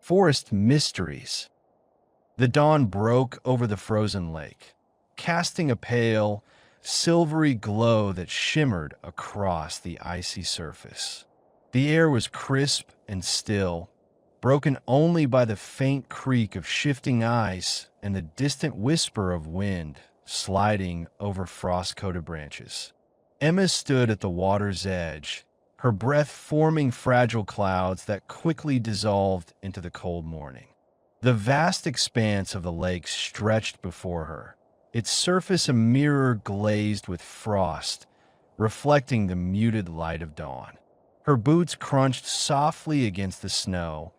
Forest mysteries. The dawn broke over the frozen lake, casting a pale, silvery glow that shimmered across the icy surface. The air was crisp and still, broken only by the faint creak of shifting ice and the distant whisper of wind sliding over frost-coated branches. Emma stood at the water's edge, her breath forming fragile clouds that quickly dissolved into the cold morning. The vast expanse of the lake stretched before her, its surface a mirror glazed with frost, reflecting the muted light of dawn. Her boots crunched softly against the snow,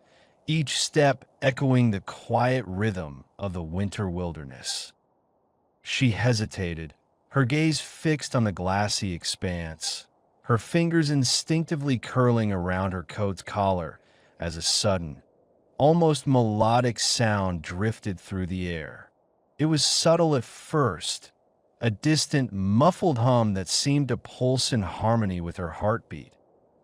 each step echoing the quiet rhythm of the winter wilderness. She hesitated, her gaze fixed on the glassy expanse, her fingers instinctively curling around her coat's collar as a sudden, almost melodic sound drifted through the air. It was subtle at first, a distant, muffled hum that seemed to pulse in harmony with her heartbeat,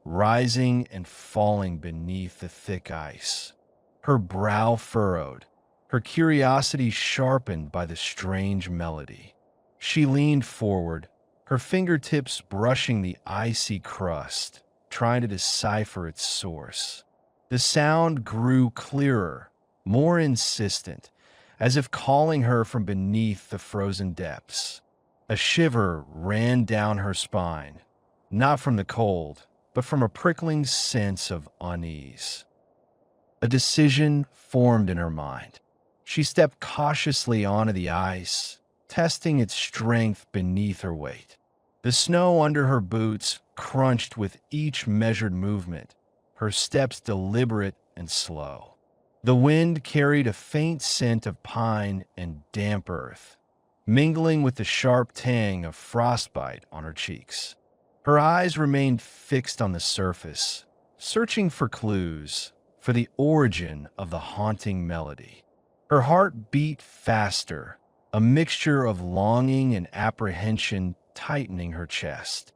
rising and falling beneath the thick ice. Her brow furrowed, her curiosity sharpened by the strange melody. She leaned forward, her fingertips brushing the icy crust, trying to decipher its source. The sound grew clearer, more insistent, as if calling her from beneath the frozen depths. A shiver ran down her spine, not from the cold, but from a prickling sense of unease. A decision formed in her mind. She stepped cautiously onto the ice, testing its strength beneath her weight. The snow under her boots crunched with each measured movement, her steps deliberate and slow. The wind carried a faint scent of pine and damp earth, mingling with the sharp tang of frostbite on her cheeks. Her eyes remained fixed on the surface, searching for clues, for the origin of the haunting melody. Her heart beat faster, a mixture of longing and apprehension tightening her chest.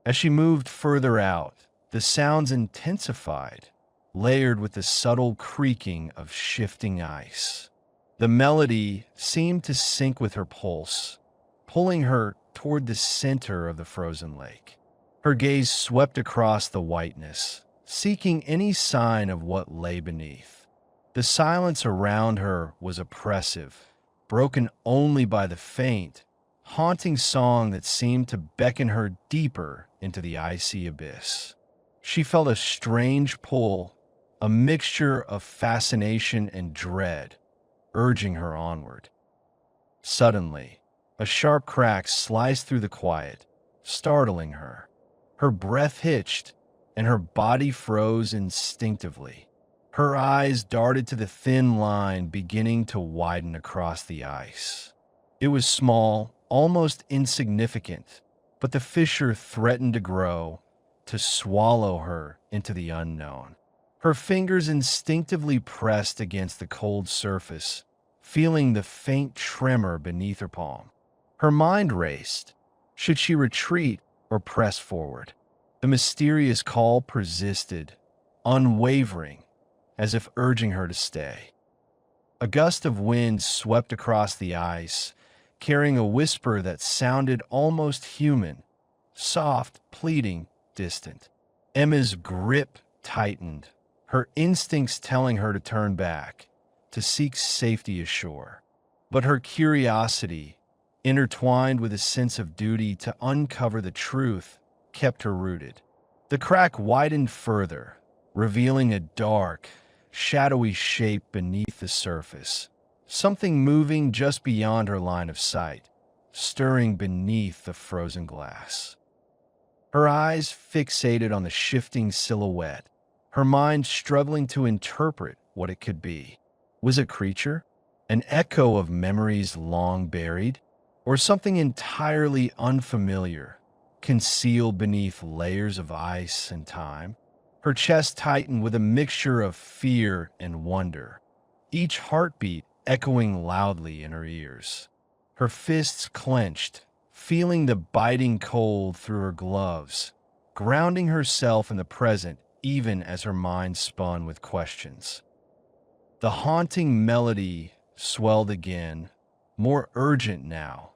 As she moved further out, the sounds intensified, layered with the subtle creaking of shifting ice. The melody seemed to sync with her pulse, pulling her toward the center of the frozen lake. Her gaze swept across the whiteness, seeking any sign of what lay beneath. The silence around her was oppressive, broken only by the faint, haunting song that seemed to beckon her deeper into the icy abyss. She felt a strange pull, a mixture of fascination and dread, urging her onward. Suddenly, a sharp crack sliced through the quiet, startling her. Her breath hitched, and her body froze instinctively. Her eyes darted to the thin line beginning to widen across the ice. It was small, almost insignificant, but the fissure threatened to grow, to swallow her into the unknown. Her fingers instinctively pressed against the cold surface, feeling the faint tremor beneath her palm. Her mind raced. Should she retreat or press forward? The mysterious call persisted, unwavering, as if urging her to stay. A gust of wind swept across the ice, carrying a whisper that sounded almost human, soft, pleading, distant. Emma's grip tightened, her instincts telling her to turn back, to seek safety ashore. But her curiosity, intertwined with a sense of duty to uncover the truth, kept her rooted. The crack widened further, revealing a dark, shadowy shape beneath the surface, something moving just beyond her line of sight, stirring beneath the frozen glass. Her eyes fixated on the shifting silhouette, her mind struggling to interpret what it could be. Was it a creature, an echo of memories long buried, or something entirely unfamiliar, concealed beneath layers of ice and time? Her chest tightened with a mixture of fear and wonder, each heartbeat echoing loudly in her ears. Her fists clenched, feeling the biting cold through her gloves, grounding herself in the present even as her mind spun with questions. The haunting melody swelled again, more urgent now,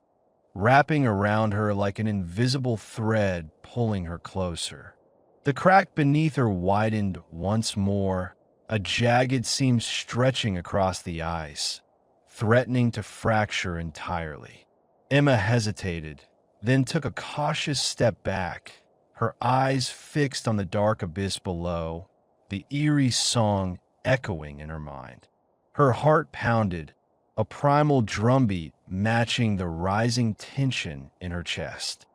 wrapping around her like an invisible thread pulling her closer. The crack beneath her widened once more, a jagged seam stretching across the ice, threatening to fracture entirely. Emma hesitated, then took a cautious step back, her eyes fixed on the dark abyss below, the eerie song echoing in her mind. Her heart pounded, a primal drumbeat matching the rising tension in her chest.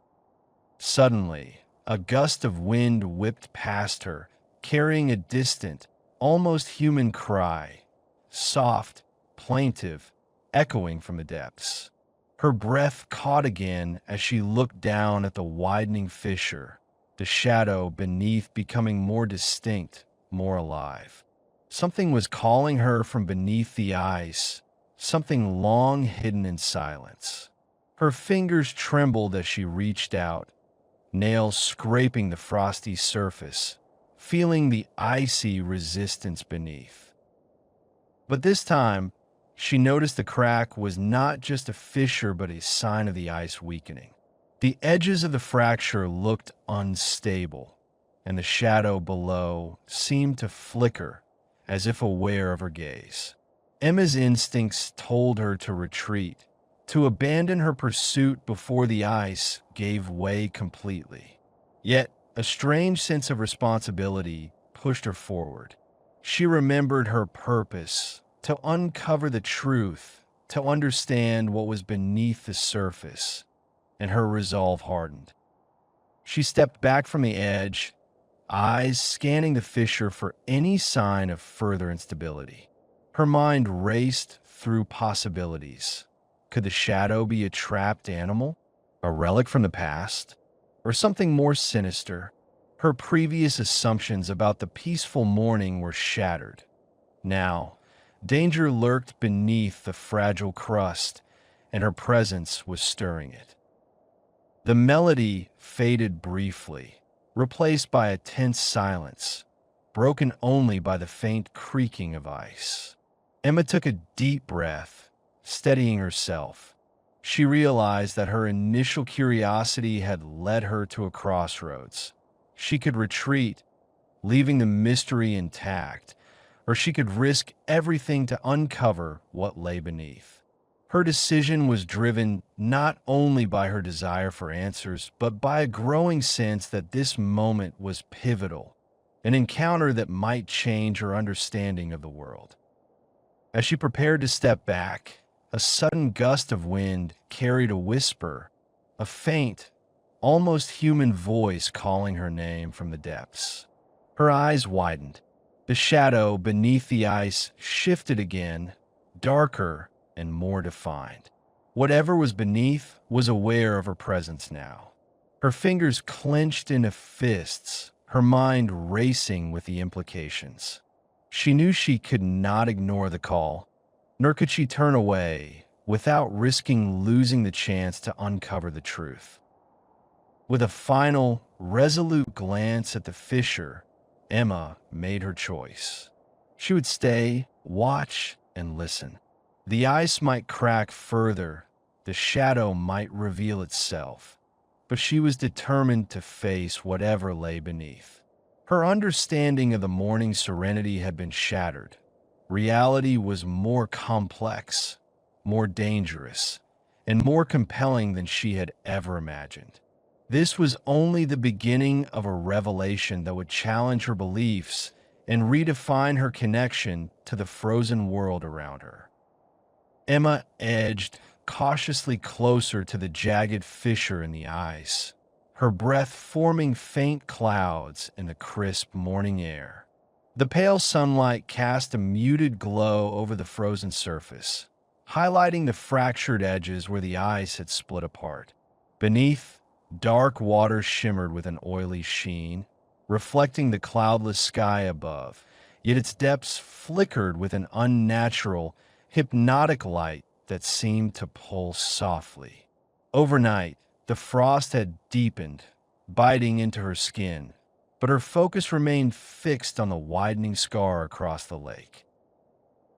Suddenly, a gust of wind whipped past her, carrying a distant, almost human cry, soft, plaintive, echoing from the depths. Her breath caught again as she looked down at the widening fissure, the shadow beneath becoming more distinct, more alive. Something was calling her from beneath the ice, something long hidden in silence. Her fingers trembled as she reached out, nails scraping the frosty surface, feeling the icy resistance beneath. But this time, she noticed the crack was not just a fissure but a sign of the ice weakening. The edges of the fracture looked unstable, and the shadow below seemed to flicker as if aware of her gaze. Emma's instincts told her to retreat, to abandon her pursuit before the ice gave way completely. Yet, a strange sense of responsibility pushed her forward. She remembered her purpose, to uncover the truth, to understand what was beneath the surface, and her resolve hardened. She stepped back from the edge, eyes scanning the fissure for any sign of further instability. Her mind raced through possibilities. Could the shadow be a trapped animal, a relic from the past, or something more sinister? Her previous assumptions about the peaceful morning were shattered. Now, danger lurked beneath the fragile crust, and her presence was stirring it. The melody faded briefly, replaced by a tense silence, broken only by the faint creaking of ice. Emma took a deep breath, steadying herself. She realized that her initial curiosity had led her to a crossroads. She could retreat, leaving the mystery intact, or she could risk everything to uncover what lay beneath. Her decision was driven not only by her desire for answers, but by a growing sense that this moment was pivotal, an encounter that might change her understanding of the world. As she prepared to step back, a sudden gust of wind carried a whisper, a faint, almost human voice calling her name from the depths. Her eyes widened. The shadow beneath the ice shifted again, darker and more defined. Whatever was beneath was aware of her presence now. Her fingers clenched into fists, her mind racing with the implications. She knew she could not ignore the call, nor could she turn away without risking losing the chance to uncover the truth. With a final, resolute glance at the fissure, Emma made her choice. She would stay, watch, and listen. The ice might crack further, the shadow might reveal itself, but she was determined to face whatever lay beneath. Her understanding of the morning's serenity had been shattered. Reality was more complex, more dangerous, and more compelling than she had ever imagined. This was only the beginning of a revelation that would challenge her beliefs and redefine her connection to the frozen world around her. Emma edged cautiously closer to the jagged fissure in the ice, her breath forming faint clouds in the crisp morning air. The pale sunlight cast a muted glow over the frozen surface, highlighting the fractured edges where the ice had split apart. Beneath, dark water shimmered with an oily sheen, reflecting the cloudless sky above, yet its depths flickered with an unnatural, hypnotic light that seemed to pulse softly. Overnight, the frost had deepened, biting into her skin, but her focus remained fixed on the widening scar across the lake.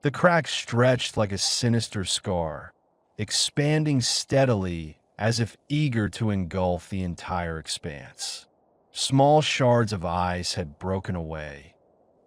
The crack stretched like a sinister scar, expanding steadily as if eager to engulf the entire expanse. Small shards of ice had broken away,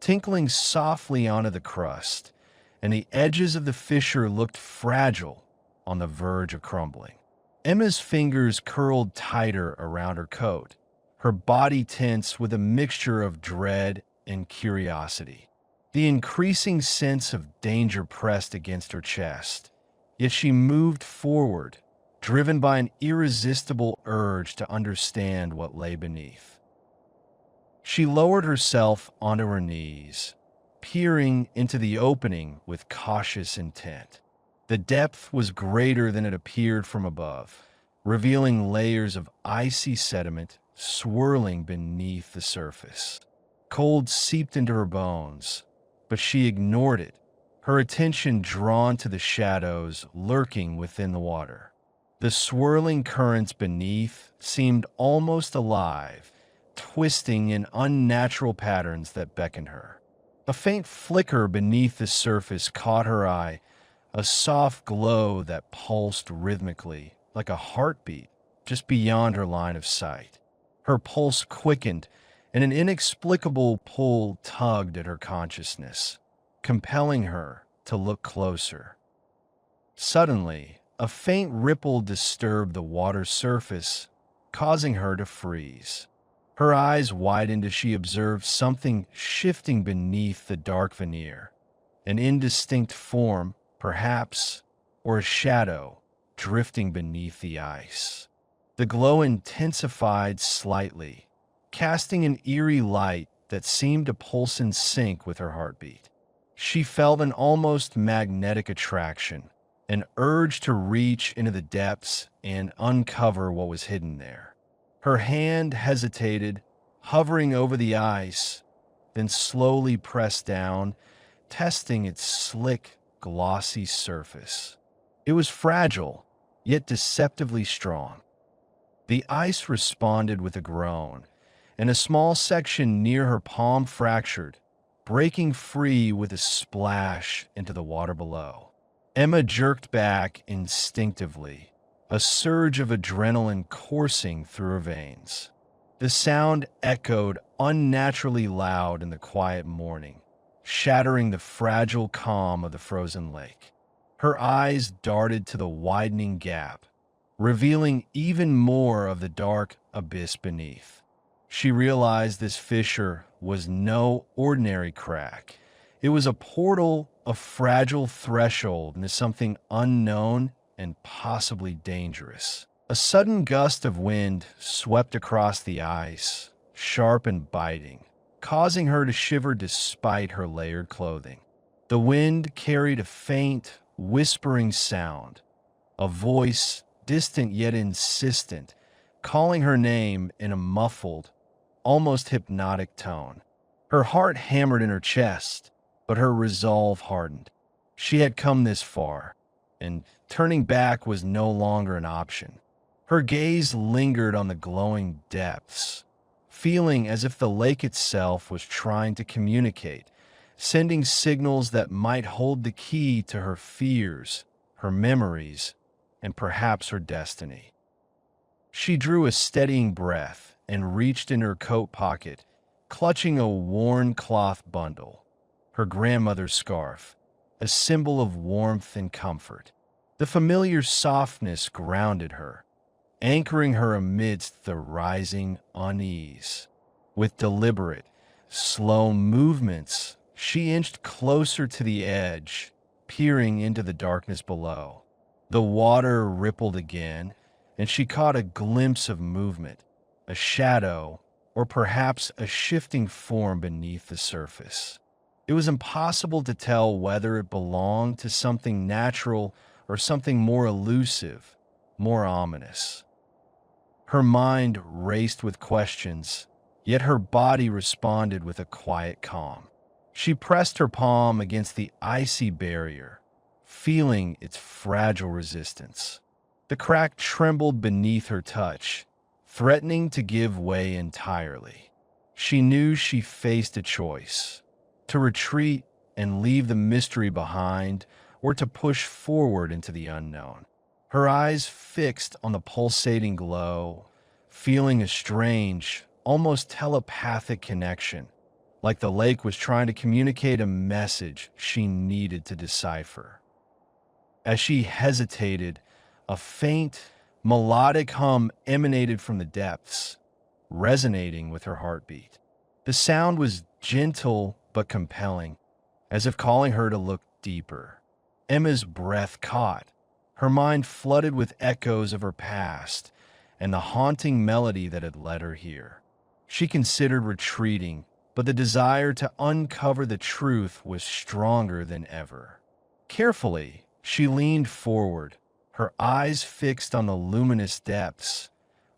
tinkling softly onto the crust, and the edges of the fissure looked fragile on the verge of crumbling. Emma's fingers curled tighter around her coat, her body tense with a mixture of dread and curiosity. The increasing sense of danger pressed against her chest, yet she moved forward, driven by an irresistible urge to understand what lay beneath. She lowered herself onto her knees, peering into the opening with cautious intent. The depth was greater than it appeared from above, revealing layers of icy sediment swirling beneath the surface. Cold seeped into her bones, but she ignored it, her attention drawn to the shadows lurking within the water. The swirling currents beneath seemed almost alive, twisting in unnatural patterns that beckoned her. A faint flicker beneath the surface caught her eye, a soft glow that pulsed rhythmically, like a heartbeat, just beyond her line of sight. Her pulse quickened, and an inexplicable pull tugged at her consciousness, compelling her to look closer. Suddenly, a faint ripple disturbed the water's surface, causing her to freeze. Her eyes widened as she observed something shifting beneath the dark veneer, an indistinct form, perhaps, or a shadow drifting beneath the ice. The glow intensified slightly, casting an eerie light that seemed to pulse in sync with her heartbeat. She felt an almost magnetic attraction, an urge to reach into the depths and uncover what was hidden there. Her hand hesitated, hovering over the ice, then slowly pressed down, testing its slick, glossy surface. It was fragile, yet deceptively strong. The ice responded with a groan, and a small section near her palm fractured, breaking free with a splash into the water below. Emma jerked back instinctively, a surge of adrenaline coursing through her veins. The sound echoed unnaturally loud in the quiet morning, shattering the fragile calm of the frozen lake. Her eyes darted to the widening gap, revealing even more of the dark abyss beneath. She realized this fissure was no ordinary crack. It was a portal, a fragile threshold into something unknown and possibly dangerous. A sudden gust of wind swept across the ice, sharp and biting, causing her to shiver despite her layered clothing. The wind carried a faint, whispering sound, a voice, distant yet insistent, calling her name in a muffled, almost hypnotic tone. Her heart hammered in her chest, but her resolve hardened. She had come this far, and turning back was no longer an option. Her gaze lingered on the glowing depths, feeling as if the lake itself was trying to communicate, sending signals that might hold the key to her fears, her memories, and perhaps her destiny. She drew a steadying breath and reached in her coat pocket, clutching a worn cloth bundle, her grandmother's scarf, a symbol of warmth and comfort. The familiar softness grounded her, anchoring her amidst the rising unease. With deliberate, slow movements, she inched closer to the edge, peering into the darkness below. The water rippled again, and she caught a glimpse of movement, a shadow, or perhaps a shifting form beneath the surface. It was impossible to tell whether it belonged to something natural or something more elusive, more ominous. Her mind raced with questions, yet her body responded with a quiet calm. She pressed her palm against the icy barrier, feeling its fragile resistance. The crack trembled beneath her touch, threatening to give way entirely. She knew she faced a choice: to retreat and leave the mystery behind or to push forward into the unknown. Her eyes fixed on the pulsating glow, feeling a strange, almost telepathic connection, like the lake was trying to communicate a message she needed to decipher. As she hesitated, a faint, melodic hum emanated from the depths, resonating with her heartbeat. The sound was gentle but compelling, as if calling her to look deeper. Emma's breath caught, her mind flooded with echoes of her past and the haunting melody that had led her here. She considered retreating, but the desire to uncover the truth was stronger than ever. Carefully, she leaned forward, her eyes fixed on the luminous depths,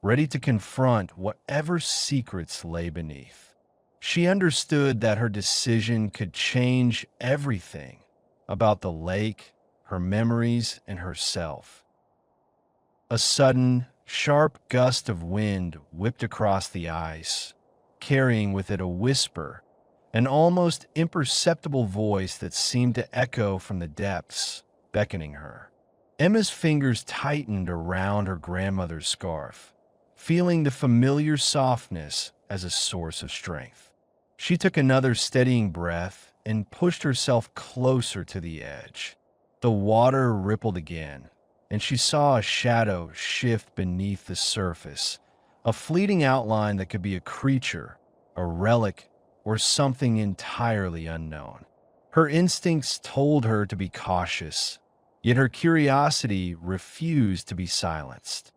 ready to confront whatever secrets lay beneath. She understood that her decision could change everything about the lake, her memories, and herself. A sudden, sharp gust of wind whipped across the ice, carrying with it a whisper, an almost imperceptible voice that seemed to echo from the depths, beckoning her. Emma's fingers tightened around her grandmother's scarf, feeling the familiar softness as a source of strength. She took another steadying breath and pushed herself closer to the edge. The water rippled again, and she saw a shadow shift beneath the surface, a fleeting outline that could be a creature, a relic, or something entirely unknown. Her instincts told her to be cautious, yet her curiosity refused to be silenced.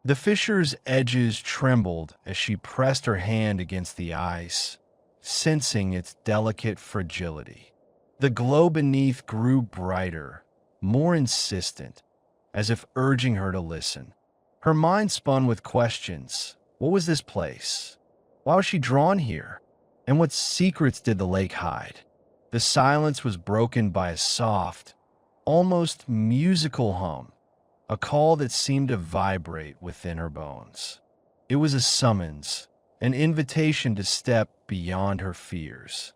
The fissure's edges trembled as she pressed her hand against the ice, sensing its delicate fragility. The glow beneath grew brighter, more insistent, as if urging her to listen. Her mind spun with questions. What was this place? Why was she drawn here? And what secrets did the lake hide? The silence was broken by a soft, almost musical hum, a call that seemed to vibrate within her bones. It was a summons, an invitation to step beyond her fears.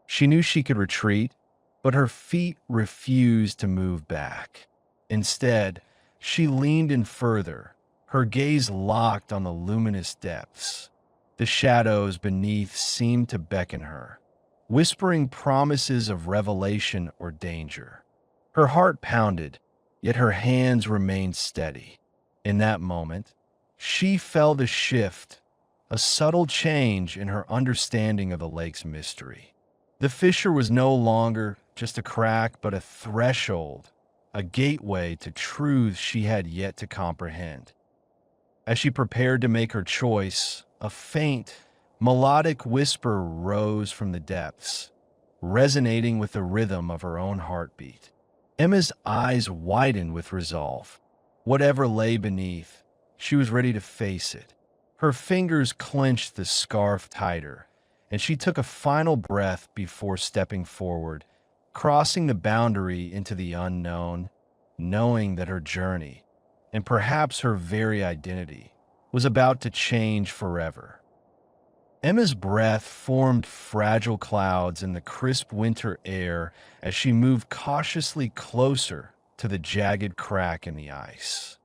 She knew she could retreat, but her feet refused to move back. Instead, she leaned in further, her gaze locked on the luminous depths. The shadows beneath seemed to beckon her, whispering promises of revelation or danger. Her heart pounded, yet her hands remained steady. In that moment, she felt a shift, a subtle change in her understanding of the lake's mystery. The fissure was no longer just a crack, but a threshold, a gateway to truths she had yet to comprehend. As she prepared to make her choice, a faint, melodic whisper rose from the depths, resonating with the rhythm of her own heartbeat. Emma's eyes widened with resolve. Whatever lay beneath, she was ready to face it. Her fingers clenched the scarf tighter, and she took a final breath before stepping forward, crossing the boundary into the unknown, knowing that her journey, and perhaps her very identity, was about to change forever. Emma's breath formed fragile clouds in the crisp winter air as she moved cautiously closer to the jagged crack in the ice.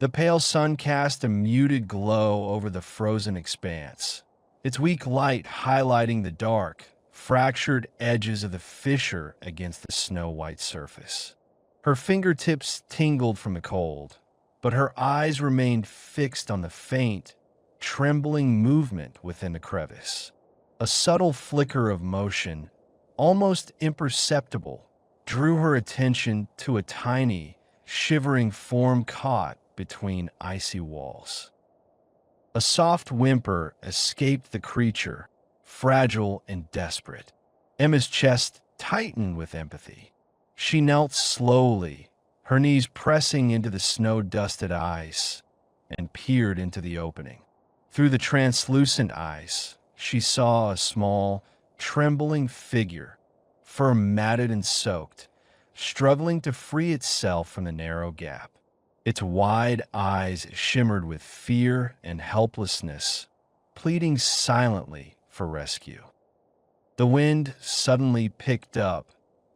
The pale sun cast a muted glow over the frozen expanse, its weak light highlighting the dark, fractured edges of the fissure against the snow-white surface. Her fingertips tingled from the cold, but her eyes remained fixed on the faint, trembling movement within the crevice. A subtle flicker of motion, almost imperceptible, drew her attention to a tiny, shivering form caught between icy walls. A soft whimper escaped the creature, fragile and desperate. Emma's chest tightened with empathy. She knelt slowly, her knees pressing into the snow-dusted ice, and peered into the opening. Through the translucent ice, she saw a small, trembling figure, fur matted and soaked, struggling to free itself from the narrow gap. Its wide eyes shimmered with fear and helplessness, pleading silently for rescue. The wind suddenly picked up,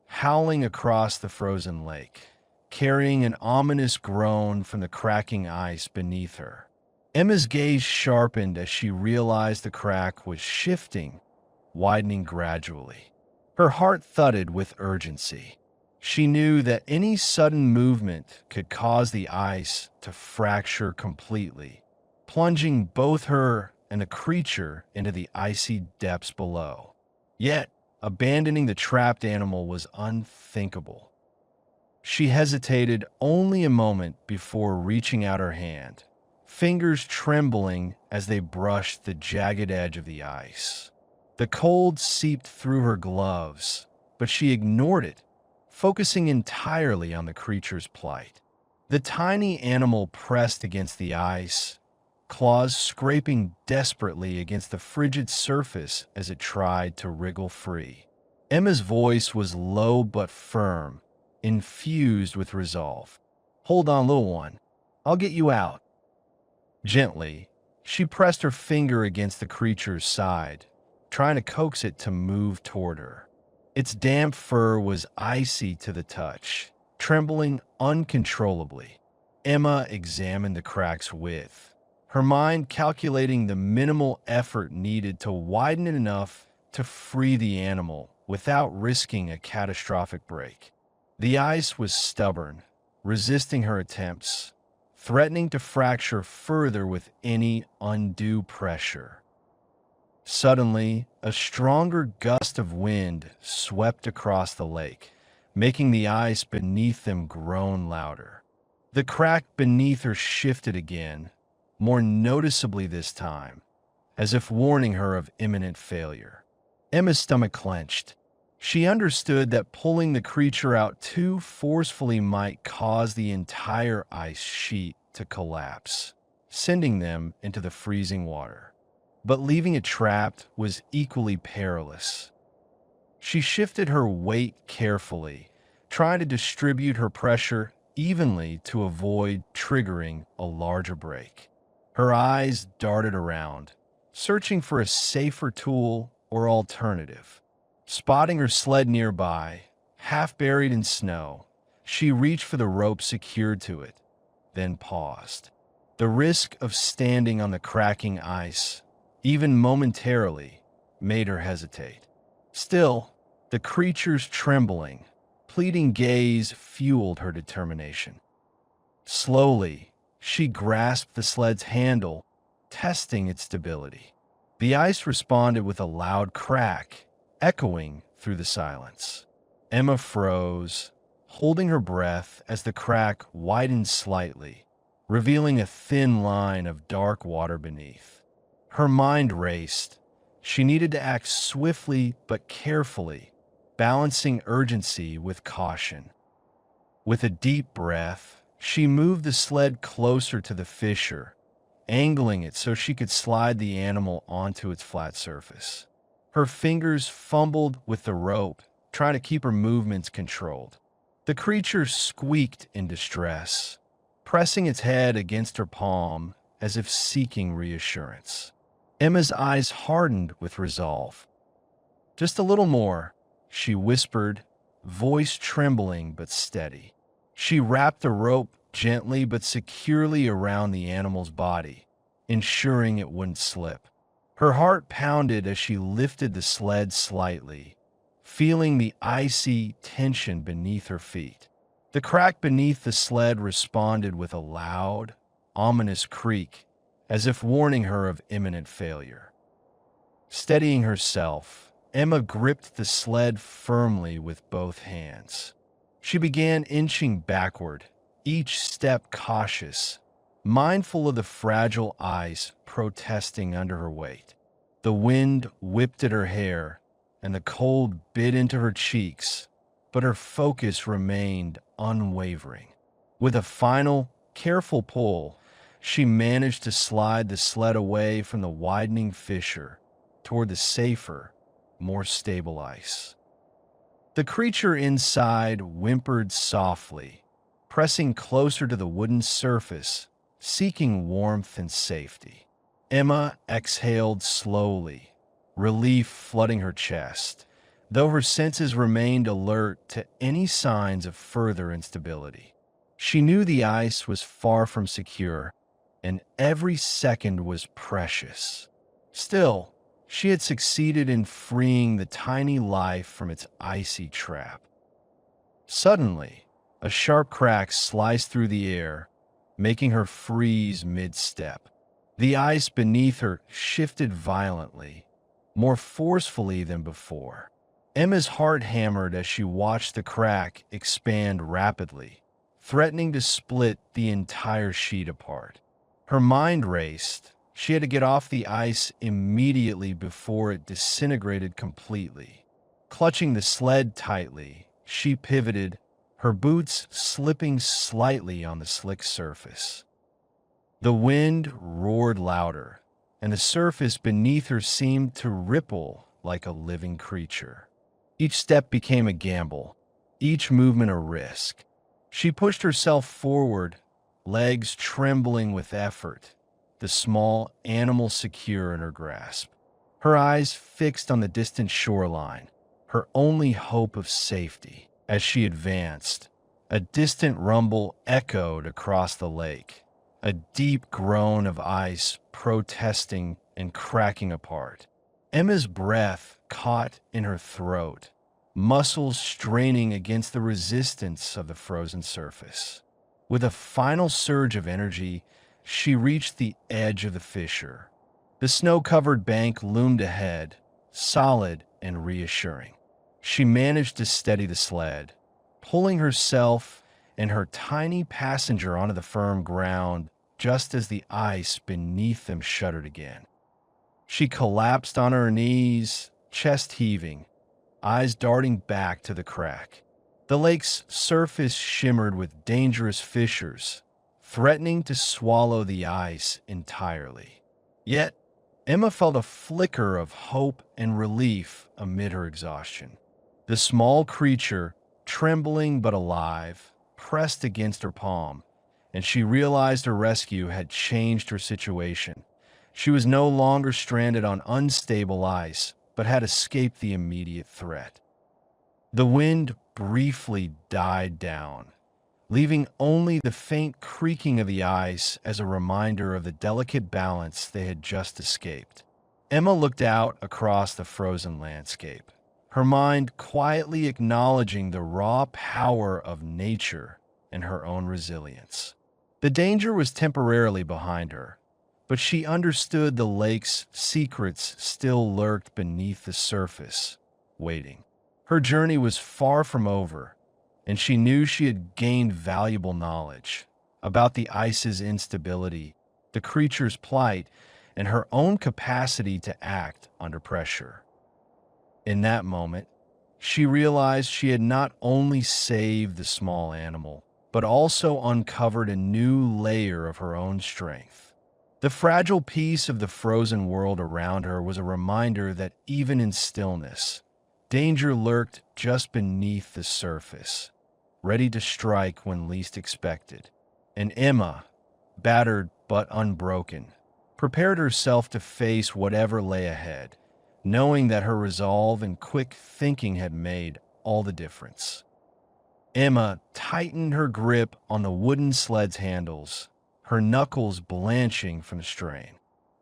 howling across the frozen lake, carrying an ominous groan from the cracking ice beneath her. Emma's gaze sharpened as she realized the crack was shifting, widening gradually. Her heart thudded with urgency. She knew that any sudden movement could cause the ice to fracture completely, plunging both her and the creature into the icy depths below. Yet, abandoning the trapped animal was unthinkable. She hesitated only a moment before reaching out her hand, fingers trembling as they brushed the jagged edge of the ice. The cold seeped through her gloves, but she ignored it, focusing entirely on the creature's plight. The tiny animal pressed against the ice, claws scraping desperately against the frigid surface as it tried to wriggle free. Emma's voice was low but firm, infused with resolve. "Hold on, little one. I'll get you out." Gently, she pressed her finger against the creature's side, trying to coax it to move toward her. Its damp fur was icy to the touch, trembling uncontrollably. Emma examined the crack's width, her mind calculating the minimal effort needed to widen it enough to free the animal without risking a catastrophic break. The ice was stubborn, resisting her attempts, threatening to fracture further with any undue pressure. Suddenly, a stronger gust of wind swept across the lake, making the ice beneath them groan louder. The crack beneath her shifted again, more noticeably this time, as if warning her of imminent failure. Emma's stomach clenched. She understood that pulling the creature out too forcefully might cause the entire ice sheet to collapse, sending them into the freezing water. But leaving it trapped was equally perilous. She shifted her weight carefully, trying to distribute her pressure evenly to avoid triggering a larger break. Her eyes darted around, searching for a safer tool or alternative. Spotting her sled nearby, half buried in snow, she reached for the rope secured to it, then paused. The risk of standing on the cracking ice, even momentarily, made her hesitate. Still, the creature's trembling, pleading gaze fueled her determination. Slowly, she grasped the sled's handle, testing its stability. The ice responded with a loud crack, echoing through the silence. Emma froze, holding her breath as the crack widened slightly, revealing a thin line of dark water beneath. Her mind raced. She needed to act swiftly but carefully, balancing urgency with caution. With a deep breath, she moved the sled closer to the fissure, angling it so she could slide the animal onto its flat surface. Her fingers fumbled with the rope, trying to keep her movements controlled. The creature squeaked in distress, pressing its head against her palm as if seeking reassurance. Emma's eyes hardened with resolve. "Just a little more," she whispered, voice trembling but steady. She wrapped the rope gently but securely around the animal's body, ensuring it wouldn't slip. Her heart pounded as she lifted the sled slightly, feeling the icy tension beneath her feet. The crack beneath the sled responded with a loud, ominous creak, as if warning her of imminent failure. Steadying herself, Emma gripped the sled firmly with both hands. She began inching backward, each step cautious, mindful of the fragile ice protesting under her weight. The wind whipped at her hair, and the cold bit into her cheeks, but her focus remained unwavering. With a final, careful pull, she managed to slide the sled away from the widening fissure toward the safer, more stable ice. The creature inside whimpered softly, pressing closer to the wooden surface, seeking warmth and safety. Emma exhaled slowly, relief flooding her chest, though her senses remained alert to any signs of further instability. She knew the ice was far from secure, and every second was precious. Still, she had succeeded in freeing the tiny life from its icy trap. Suddenly, a sharp crack sliced through the air, making her freeze mid-step. The ice beneath her shifted violently, more forcefully than before. Emma's heart hammered as she watched the crack expand rapidly, threatening to split the entire sheet apart. Her mind raced. She had to get off the ice immediately before it disintegrated completely. Clutching the sled tightly, she pivoted, her boots slipping slightly on the slick surface. The wind roared louder, and the surface beneath her seemed to ripple like a living creature. Each step became a gamble, each movement a risk. She pushed herself forward, legs trembling with effort, the small animal secure in her grasp. Her eyes fixed on the distant shoreline, her only hope of safety. As she advanced, a distant rumble echoed across the lake, a deep groan of ice protesting and cracking apart. Emma's breath caught in her throat, muscles straining against the resistance of the frozen surface. With a final surge of energy, she reached the edge of the fissure. The snow-covered bank loomed ahead, solid and reassuring. She managed to steady the sled, pulling herself and her tiny passenger onto the firm ground just as the ice beneath them shuddered again. She collapsed on her knees, chest heaving, eyes darting back to the crack. The lake's surface shimmered with dangerous fissures, threatening to swallow the ice entirely. Yet, Emma felt a flicker of hope and relief amid her exhaustion. The small creature, trembling but alive, pressed against her palm, and she realized her rescue had changed her situation. She was no longer stranded on unstable ice, but had escaped the immediate threat. The wind briefly died down, leaving only the faint creaking of the ice as a reminder of the delicate balance they had just escaped. Emma looked out across the frozen landscape, her mind quietly acknowledging the raw power of nature and her own resilience. The danger was temporarily behind her, but she understood the lake's secrets still lurked beneath the surface, waiting. Her journey was far from over, and she knew she had gained valuable knowledge about the ice's instability, the creature's plight, and her own capacity to act under pressure. In that moment, she realized she had not only saved the small animal, but also uncovered a new layer of her own strength. The fragile peace of the frozen world around her was a reminder that even in stillness, danger lurked just beneath the surface, ready to strike when least expected. And Emma, battered but unbroken, prepared herself to face whatever lay ahead, knowing that her resolve and quick thinking had made all the difference. Emma tightened her grip on the wooden sled's handles, her knuckles blanching from strain.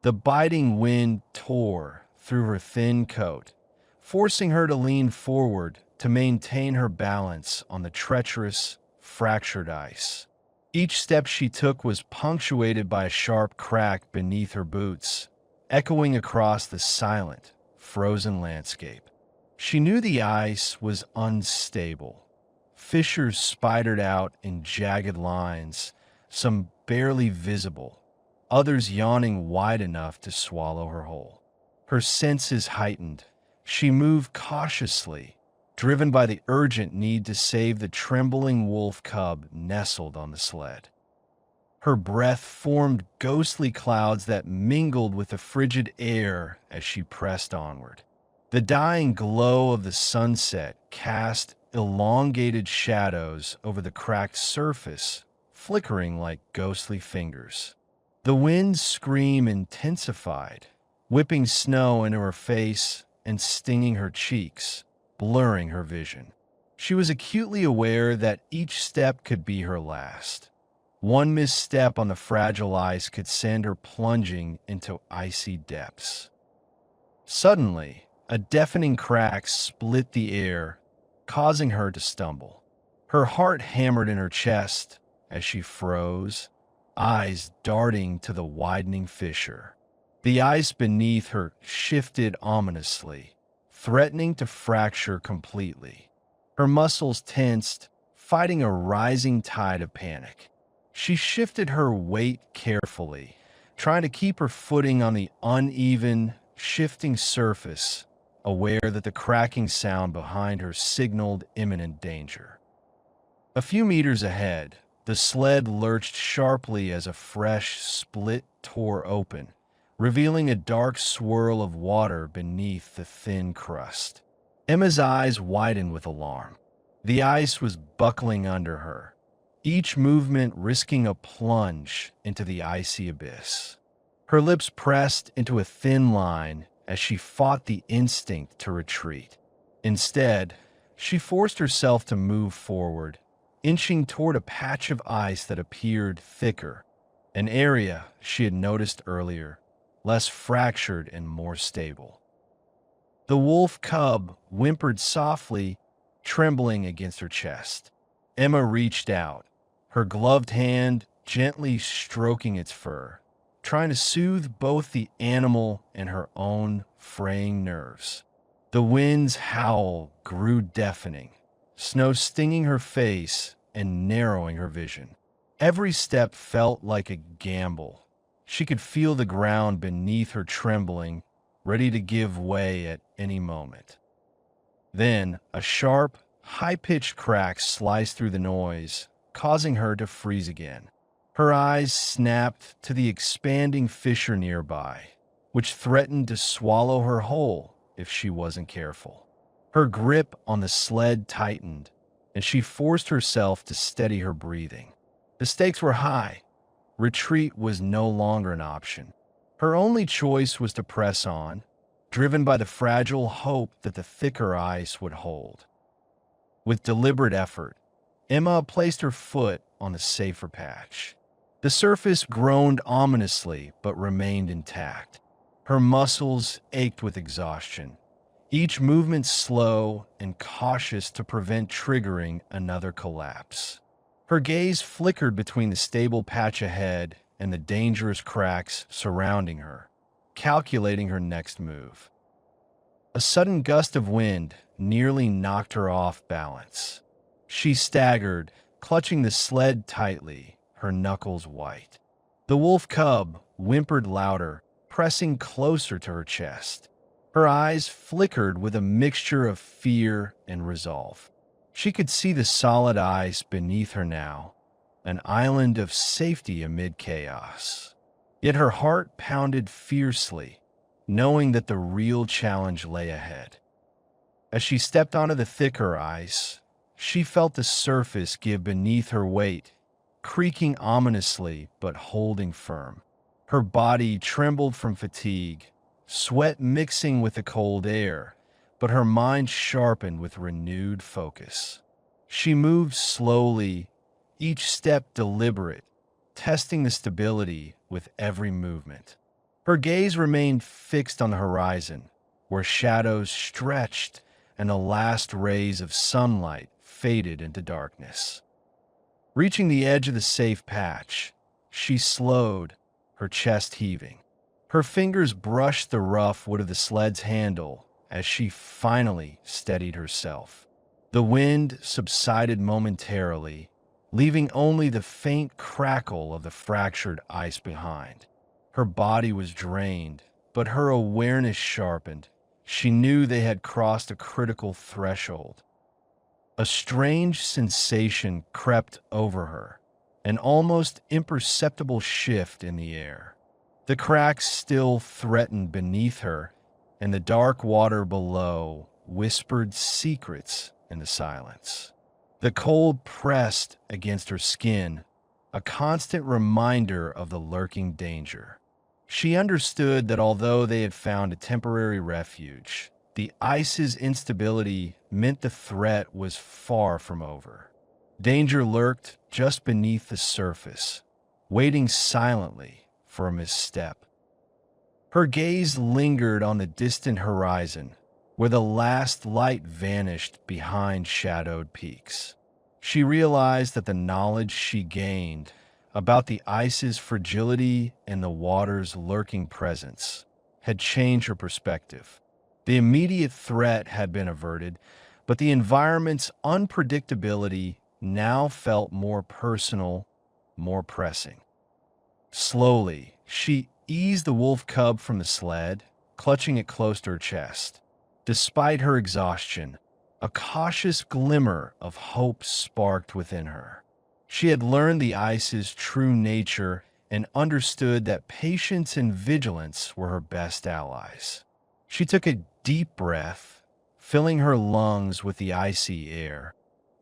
The biting wind tore through her thin coat, forcing her to lean forward to maintain her balance on the treacherous, fractured ice. Each step she took was punctuated by a sharp crack beneath her boots, echoing across the silent, frozen landscape. She knew the ice was unstable. Fissures spidered out in jagged lines, some barely visible, others yawning wide enough to swallow her whole. Her senses heightened. She moved cautiously, driven by the urgent need to save the trembling wolf cub nestled on the sled. Her breath formed ghostly clouds that mingled with the frigid air as she pressed onward. The dying glow of the sunset cast elongated shadows over the cracked surface, flickering like ghostly fingers. The wind's scream intensified, whipping snow into her face and stinging her cheeks, blurring her vision. She was acutely aware that each step could be her last. One misstep on the fragile ice could send her plunging into icy depths. Suddenly, a deafening crack split the air, causing her to stumble. Her heart hammered in her chest as she froze, eyes darting to the widening fissure. The ice beneath her shifted ominously, threatening to fracture completely. Her muscles tensed, fighting a rising tide of panic. She shifted her weight carefully, trying to keep her footing on the uneven, shifting surface, aware that the cracking sound behind her signaled imminent danger. A few meters ahead, the sled lurched sharply as a fresh split tore open, revealing a dark swirl of water beneath the thin crust. Emma's eyes widened with alarm. The ice was buckling under her, each movement risking a plunge into the icy abyss. Her lips pressed into a thin line as she fought the instinct to retreat. Instead, she forced herself to move forward, inching toward a patch of ice that appeared thicker, an area she had noticed earlier, less fractured and more stable. The wolf cub whimpered softly, trembling against her chest. Emma reached out, her gloved hand gently stroking its fur, trying to soothe both the animal and her own fraying nerves. The wind's howl grew deafening, snow stinging her face and narrowing her vision. Every step felt like a gamble. She could feel the ground beneath her trembling, ready to give way at any moment. Then a sharp, high-pitched crack sliced through the noise, causing her to freeze again. Her eyes snapped to the expanding fissure nearby, which threatened to swallow her whole if she wasn't careful. Her grip on the sled tightened, and she forced herself to steady her breathing. The stakes were high. Retreat was no longer an option. Her only choice was to press on, driven by the fragile hope that the thicker ice would hold. With deliberate effort, Emma placed her foot on the safer patch. The surface groaned ominously but remained intact. Her muscles ached with exhaustion, each movement slow and cautious to prevent triggering another collapse. Her gaze flickered between the stable patch ahead and the dangerous cracks surrounding her, calculating her next move. A sudden gust of wind nearly knocked her off balance. She staggered, clutching the sled tightly, her knuckles white. The wolf cub whimpered louder, pressing closer to her chest. Her eyes flickered with a mixture of fear and resolve. She could see the solid ice beneath her now, an island of safety amid chaos. Yet her heart pounded fiercely, knowing that the real challenge lay ahead. As she stepped onto the thicker ice, she felt the surface give beneath her weight, creaking ominously but holding firm. Her body trembled from fatigue, sweat mixing with the cold air, but her mind sharpened with renewed focus. She moved slowly, each step deliberate, testing the stability with every movement. Her gaze remained fixed on the horizon, where shadows stretched and the last rays of sunlight faded into darkness. Reaching the edge of the safe patch, she slowed, her chest heaving. Her fingers brushed the rough wood of the sled's handle as she finally steadied herself. The wind subsided momentarily, leaving only the faint crackle of the fractured ice behind. Her body was drained, but her awareness sharpened. She knew they had crossed a critical threshold. A strange sensation crept over her, an almost imperceptible shift in the air. The cracks still threatened beneath her, and the dark water below whispered secrets in the silence. The cold pressed against her skin, a constant reminder of the lurking danger. She understood that although they had found a temporary refuge, the ice's instability meant the threat was far from over. Danger lurked just beneath the surface, waiting silently for a misstep. Her gaze lingered on the distant horizon, where the last light vanished behind shadowed peaks. She realized that the knowledge she gained about the ice's fragility and the water's lurking presence had changed her perspective. The immediate threat had been averted, but the environment's unpredictability now felt more personal, more pressing. Slowly, she eased the wolf cub from the sled, clutching it close to her chest. Despite her exhaustion, a cautious glimmer of hope sparked within her. She had learned the ice's true nature and understood that patience and vigilance were her best allies. She took a deep breath, filling her lungs with the icy air,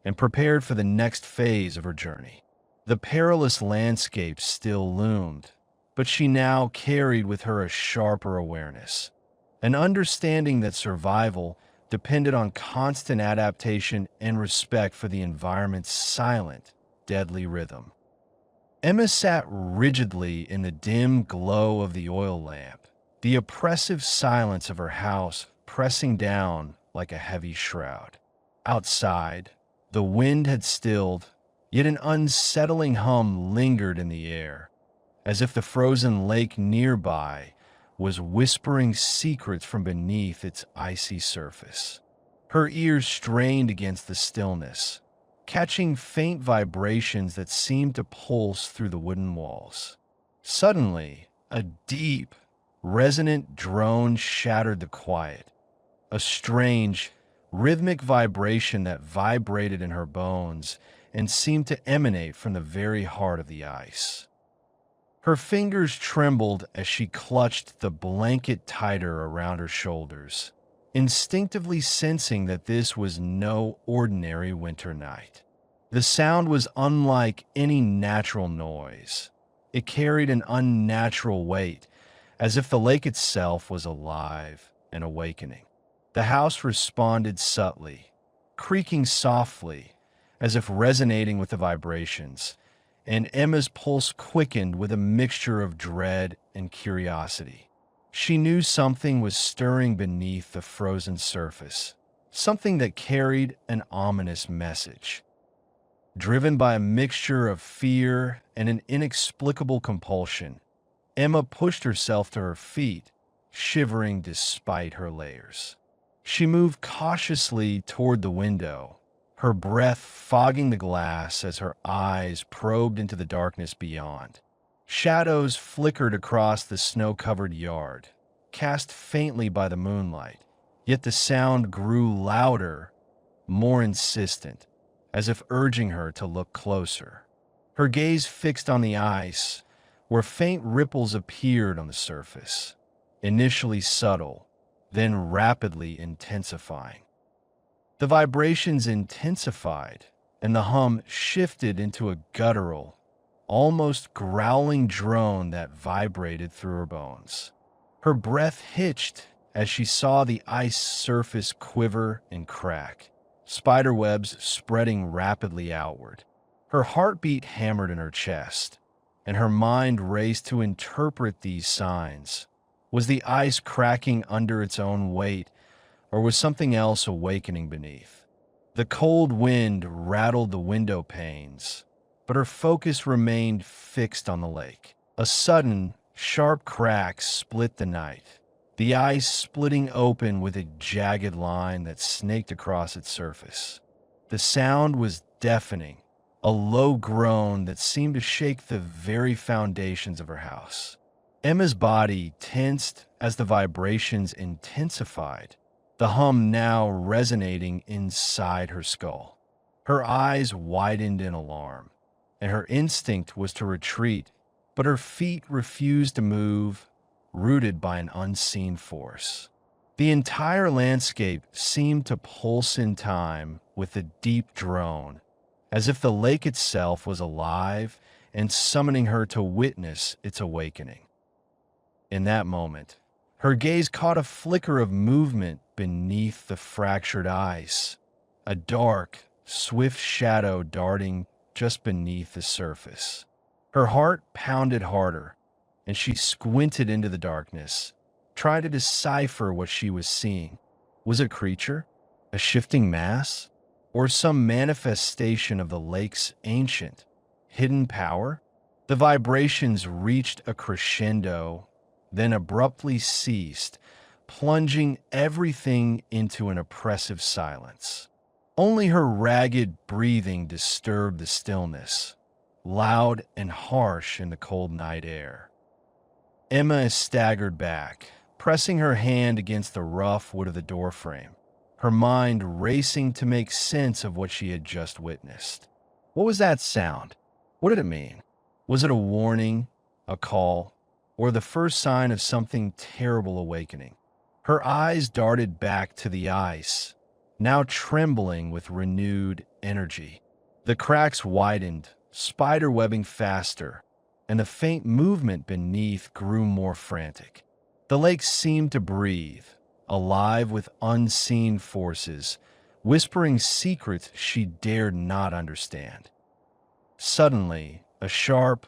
and prepared for the next phase of her journey. The perilous landscape still loomed, but she now carried with her a sharper awareness, an understanding that survival depended on constant adaptation and respect for the environment's silent, deadly rhythm. Emma sat rigidly in the dim glow of the oil lamp, the oppressive silence of her house pressing down like a heavy shroud. Outside, the wind had stilled, yet an unsettling hum lingered in the air, as if the frozen lake nearby was whispering secrets from beneath its icy surface. Her ears strained against the stillness, catching faint vibrations that seemed to pulse through the wooden walls. Suddenly, a deep, resonant drone shattered the quiet, a strange, rhythmic vibration that vibrated in her bones and seemed to emanate from the very heart of the ice. Her fingers trembled as she clutched the blanket tighter around her shoulders, instinctively sensing that this was no ordinary winter night. The sound was unlike any natural noise. It carried an unnatural weight, as if the lake itself was alive and awakening. The house responded subtly, creaking softly, as if resonating with the vibrations, and Emma's pulse quickened with a mixture of dread and curiosity. She knew something was stirring beneath the frozen surface, something that carried an ominous message. Driven by a mixture of fear and an inexplicable compulsion, Emma pushed herself to her feet, shivering despite her layers. She moved cautiously toward the window, her breath fogging the glass as her eyes probed into the darkness beyond. Shadows flickered across the snow-covered yard, cast faintly by the moonlight, yet the sound grew louder, more insistent, as if urging her to look closer. Her gaze fixed on the ice, where faint ripples appeared on the surface, initially subtle, then rapidly intensifying. The vibrations intensified, and the hum shifted into a guttural, almost growling drone that vibrated through her bones. Her breath hitched as she saw the ice surface quiver and crack, spiderwebs spreading rapidly outward. Her heartbeat hammered in her chest, and her mind raced to interpret these signs. Was the ice cracking under its own weight, or was something else awakening beneath? The cold wind rattled the window panes, but her focus remained fixed on the lake. A sudden, sharp crack split the night, the ice splitting open with a jagged line that snaked across its surface. The sound was deafening, a low groan that seemed to shake the very foundations of her house. Emma's body tensed as the vibrations intensified, the hum now resonating inside her skull. Her eyes widened in alarm, and her instinct was to retreat, but her feet refused to move, rooted by an unseen force. The entire landscape seemed to pulse in time with the deep drone, as if the lake itself was alive and summoning her to witness its awakening. In that moment, her gaze caught a flicker of movement beneath the fractured ice, a dark, swift shadow darting just beneath the surface. Her heart pounded harder, and she squinted into the darkness, trying to decipher what she was seeing. Was it a creature, a shifting mass, or some manifestation of the lake's ancient, hidden power? The vibrations reached a crescendo, then abruptly ceased, plunging everything into an oppressive silence. Only her ragged breathing disturbed the stillness, loud and harsh in the cold night air. Emma staggered back, pressing her hand against the rough wood of the doorframe, her mind racing to make sense of what she had just witnessed. What was that sound? What did it mean? Was it a warning, a call, or the first sign of something terrible awakening? Her eyes darted back to the ice, now trembling with renewed energy. The cracks widened, spiderwebbing faster, and the faint movement beneath grew more frantic. The lake seemed to breathe, alive with unseen forces, whispering secrets she dared not understand. Suddenly, a sharp,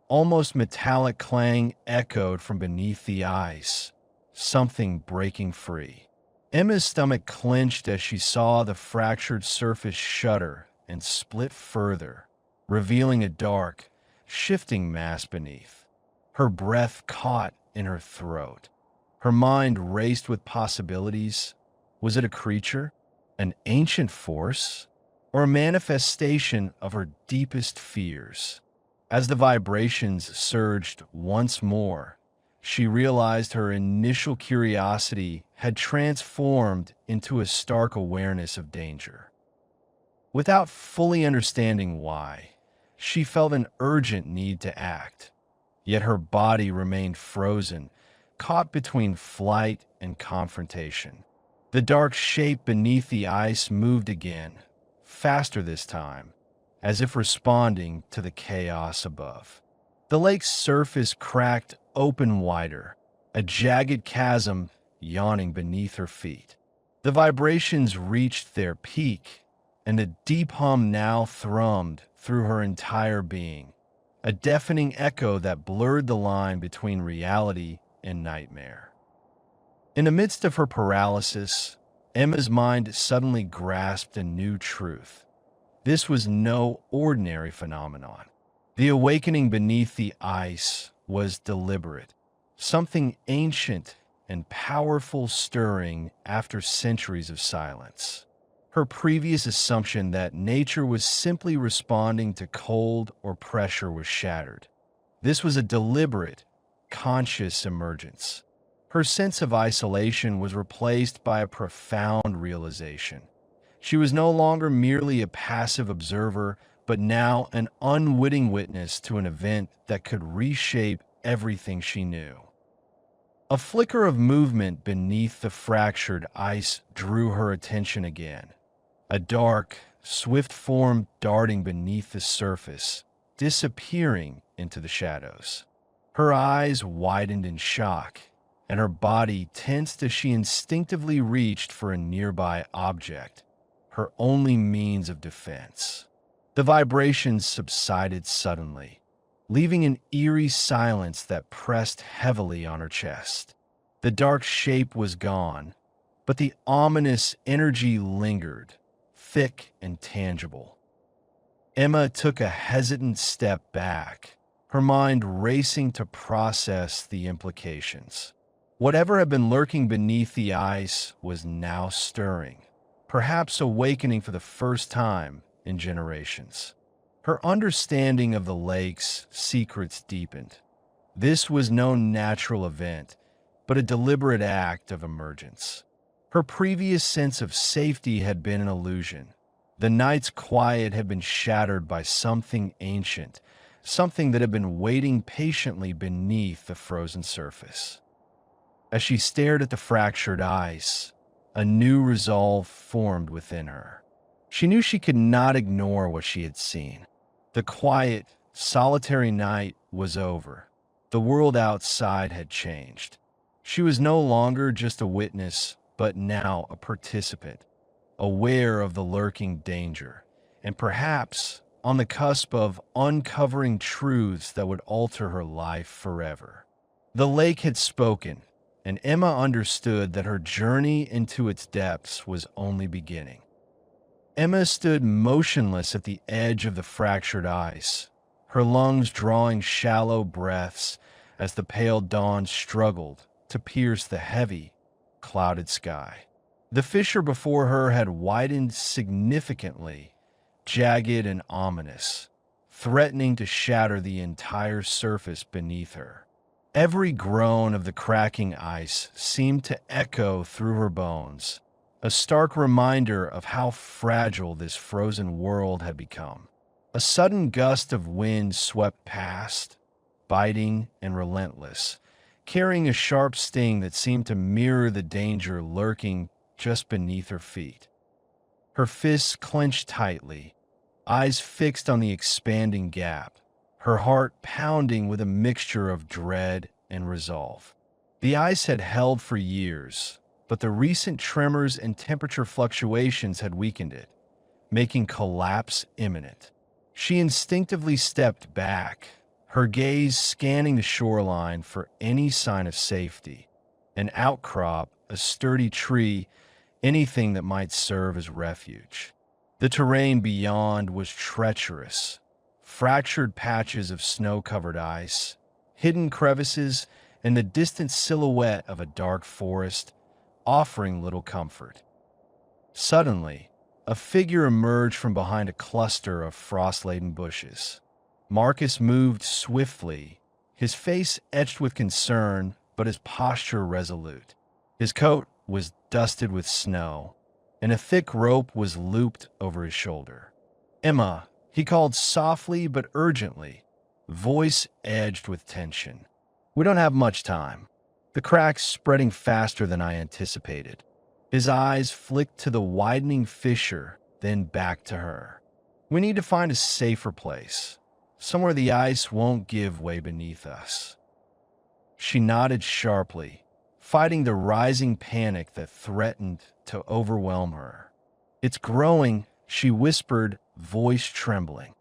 almost metallic clang echoed from beneath the ice, something breaking free. Emma's stomach clenched as she saw the fractured surface shudder and split further, revealing a dark, shifting mass beneath. Her breath caught in her throat. Her mind raced with possibilities. Was it a creature, an ancient force, or a manifestation of her deepest fears? As the vibrations surged once more, she realized her initial curiosity had transformed into a stark awareness of danger. Without fully understanding why, she felt an urgent need to act, yet her body remained frozen, caught between flight and confrontation. The dark shape beneath the ice moved again, faster this time, as if responding to the chaos above. The lake's surface cracked open wider, a jagged chasm yawning beneath her feet. The vibrations reached their peak, and a deep hum now thrummed through her entire being, a deafening echo that blurred the line between reality and nightmare. In the midst of her paralysis, Emma's mind suddenly grasped a new truth. This was no ordinary phenomenon. The awakening beneath the ice was deliberate, something ancient and powerful stirring after centuries of silence. Her previous assumption that nature was simply responding to cold or pressure was shattered. This was a deliberate, conscious emergence. Her sense of isolation was replaced by a profound realization. She was no longer merely a passive observer, but now an unwitting witness to an event that could reshape everything she knew. A flicker of movement beneath the fractured ice drew her attention again. A dark, swift form darting beneath the surface, disappearing into the shadows. Her eyes widened in shock, and her body tensed as she instinctively reached for a nearby object, her only means of defense. The vibrations subsided suddenly, leaving an eerie silence that pressed heavily on her chest. The dark shape was gone, but the ominous energy lingered, thick and tangible. Emma took a hesitant step back, her mind racing to process the implications. Whatever had been lurking beneath the ice was now stirring, perhaps awakening for the first time in generations. Her understanding of the lake's secrets deepened. This was no natural event, but a deliberate act of emergence. Her previous sense of safety had been an illusion. The night's quiet had been shattered by something ancient, something that had been waiting patiently beneath the frozen surface. As she stared at the fractured ice, a new resolve formed within her. She knew she could not ignore what she had seen. The quiet, solitary night was over, The world outside had changed. She was no longer just a witness, but now a participant, aware of the lurking danger, and perhaps on the cusp of uncovering truths that would alter her life forever. The lake had spoken, and Emma understood that her journey into its depths was only beginning. Emma stood motionless at the edge of the fractured ice, her lungs drawing shallow breaths as the pale dawn struggled to pierce the heavy, clouded sky. The fissure before her had widened significantly, jagged and ominous, threatening to shatter the entire surface beneath her. Every groan of the cracking ice seemed to echo through her bones, a stark reminder of how fragile this frozen world had become. A sudden gust of wind swept past, biting and relentless, carrying a sharp sting that seemed to mirror the danger lurking just beneath her feet. Her fists clenched tightly, eyes fixed on the expanding gap, her heart pounding with a mixture of dread and resolve. The ice had held for years, but the recent tremors and temperature fluctuations had weakened it, making collapse imminent. She instinctively stepped back, her gaze scanning the shoreline for any sign of safety. An outcrop, a sturdy tree, anything that might serve as refuge. The terrain beyond was treacherous, fractured patches of snow-covered ice, hidden crevices, and the distant silhouette of a dark forest, offering little comfort. Suddenly, a figure emerged from behind a cluster of frost-laden bushes. Marcus moved swiftly, his face etched with concern, but his posture resolute. His coat was dusted with snow, and a thick rope was looped over his shoulder. "Emma," he called softly but urgently, voice edged with tension. "We don't have much time." The cracks spreading faster than I anticipated. His eyes flicked to the widening fissure, then back to her. "We need to find a safer place, somewhere the ice won't give way beneath us." She nodded sharply, fighting the rising panic that threatened to overwhelm her. "It's growing," she whispered, voice trembling.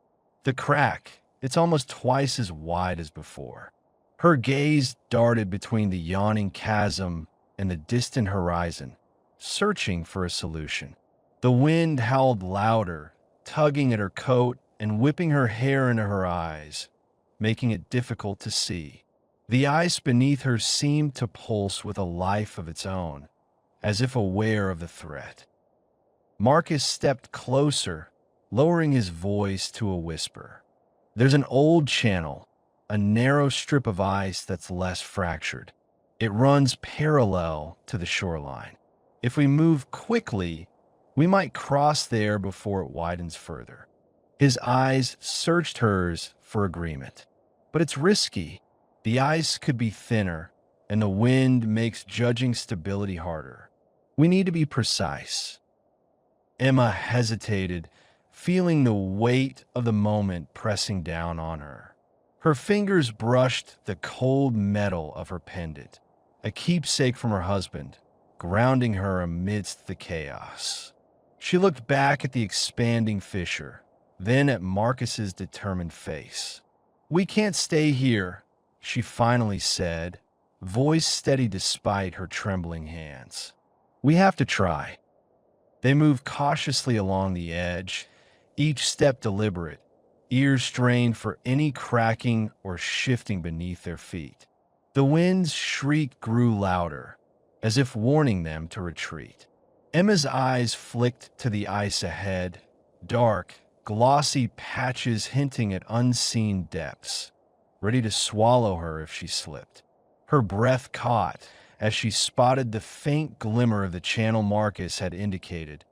"The crack, it's almost twice as wide as before." Her gaze darted between the yawning chasm and the distant horizon, searching for a solution. The wind howled louder, tugging at her coat and whipping her hair into her eyes, making it difficult to see. The ice beneath her seemed to pulse with a life of its own, as if aware of the threat. Marcus stepped closer, lowering his voice to a whisper. "There's an old channel, a narrow strip of ice that's less fractured. It runs parallel to the shoreline. If we move quickly, we might cross there before it widens further." His eyes searched hers for agreement. "But it's risky. The ice could be thinner, and the wind makes judging stability harder. We need to be precise." Emma hesitated, feeling the weight of the moment pressing down on her. Her fingers brushed the cold metal of her pendant, a keepsake from her husband, grounding her amidst the chaos. She looked back at the expanding fissure, then at Marcus's determined face. "We can't stay here," she finally said, voice steady despite her trembling hands. "We have to try." They moved cautiously along the edge, each step deliberate, ears strained for any cracking or shifting beneath their feet. The wind's shriek grew louder, as if warning them to retreat. Emma's eyes flicked to the ice ahead, dark, glossy patches hinting at unseen depths, ready to swallow her if she slipped. Her breath caught as she spotted the faint glimmer of the channel Marcus had indicated,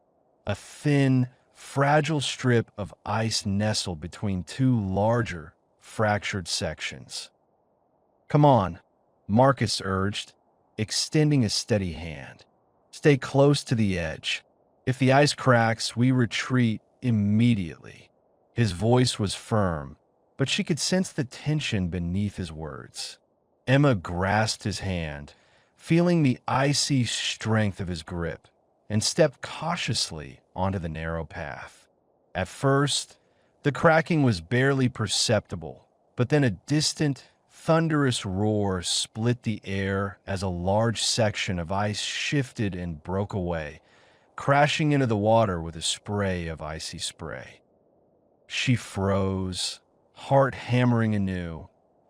a thin, fragile strip of ice nestled between two larger, fractured sections. "Come on," Marcus urged, extending a steady hand. "Stay close to the edge. If the ice cracks, we retreat immediately." His voice was firm, but she could sense the tension beneath his words. Emma grasped his hand, feeling the icy strength of his grip, and stepped cautiously onto the narrow path. At first, the cracking was barely perceptible, but then a distant, thunderous roar split the air as a large section of ice shifted and broke away, crashing into the water with a spray of icy spray. She froze, heart hammering anew,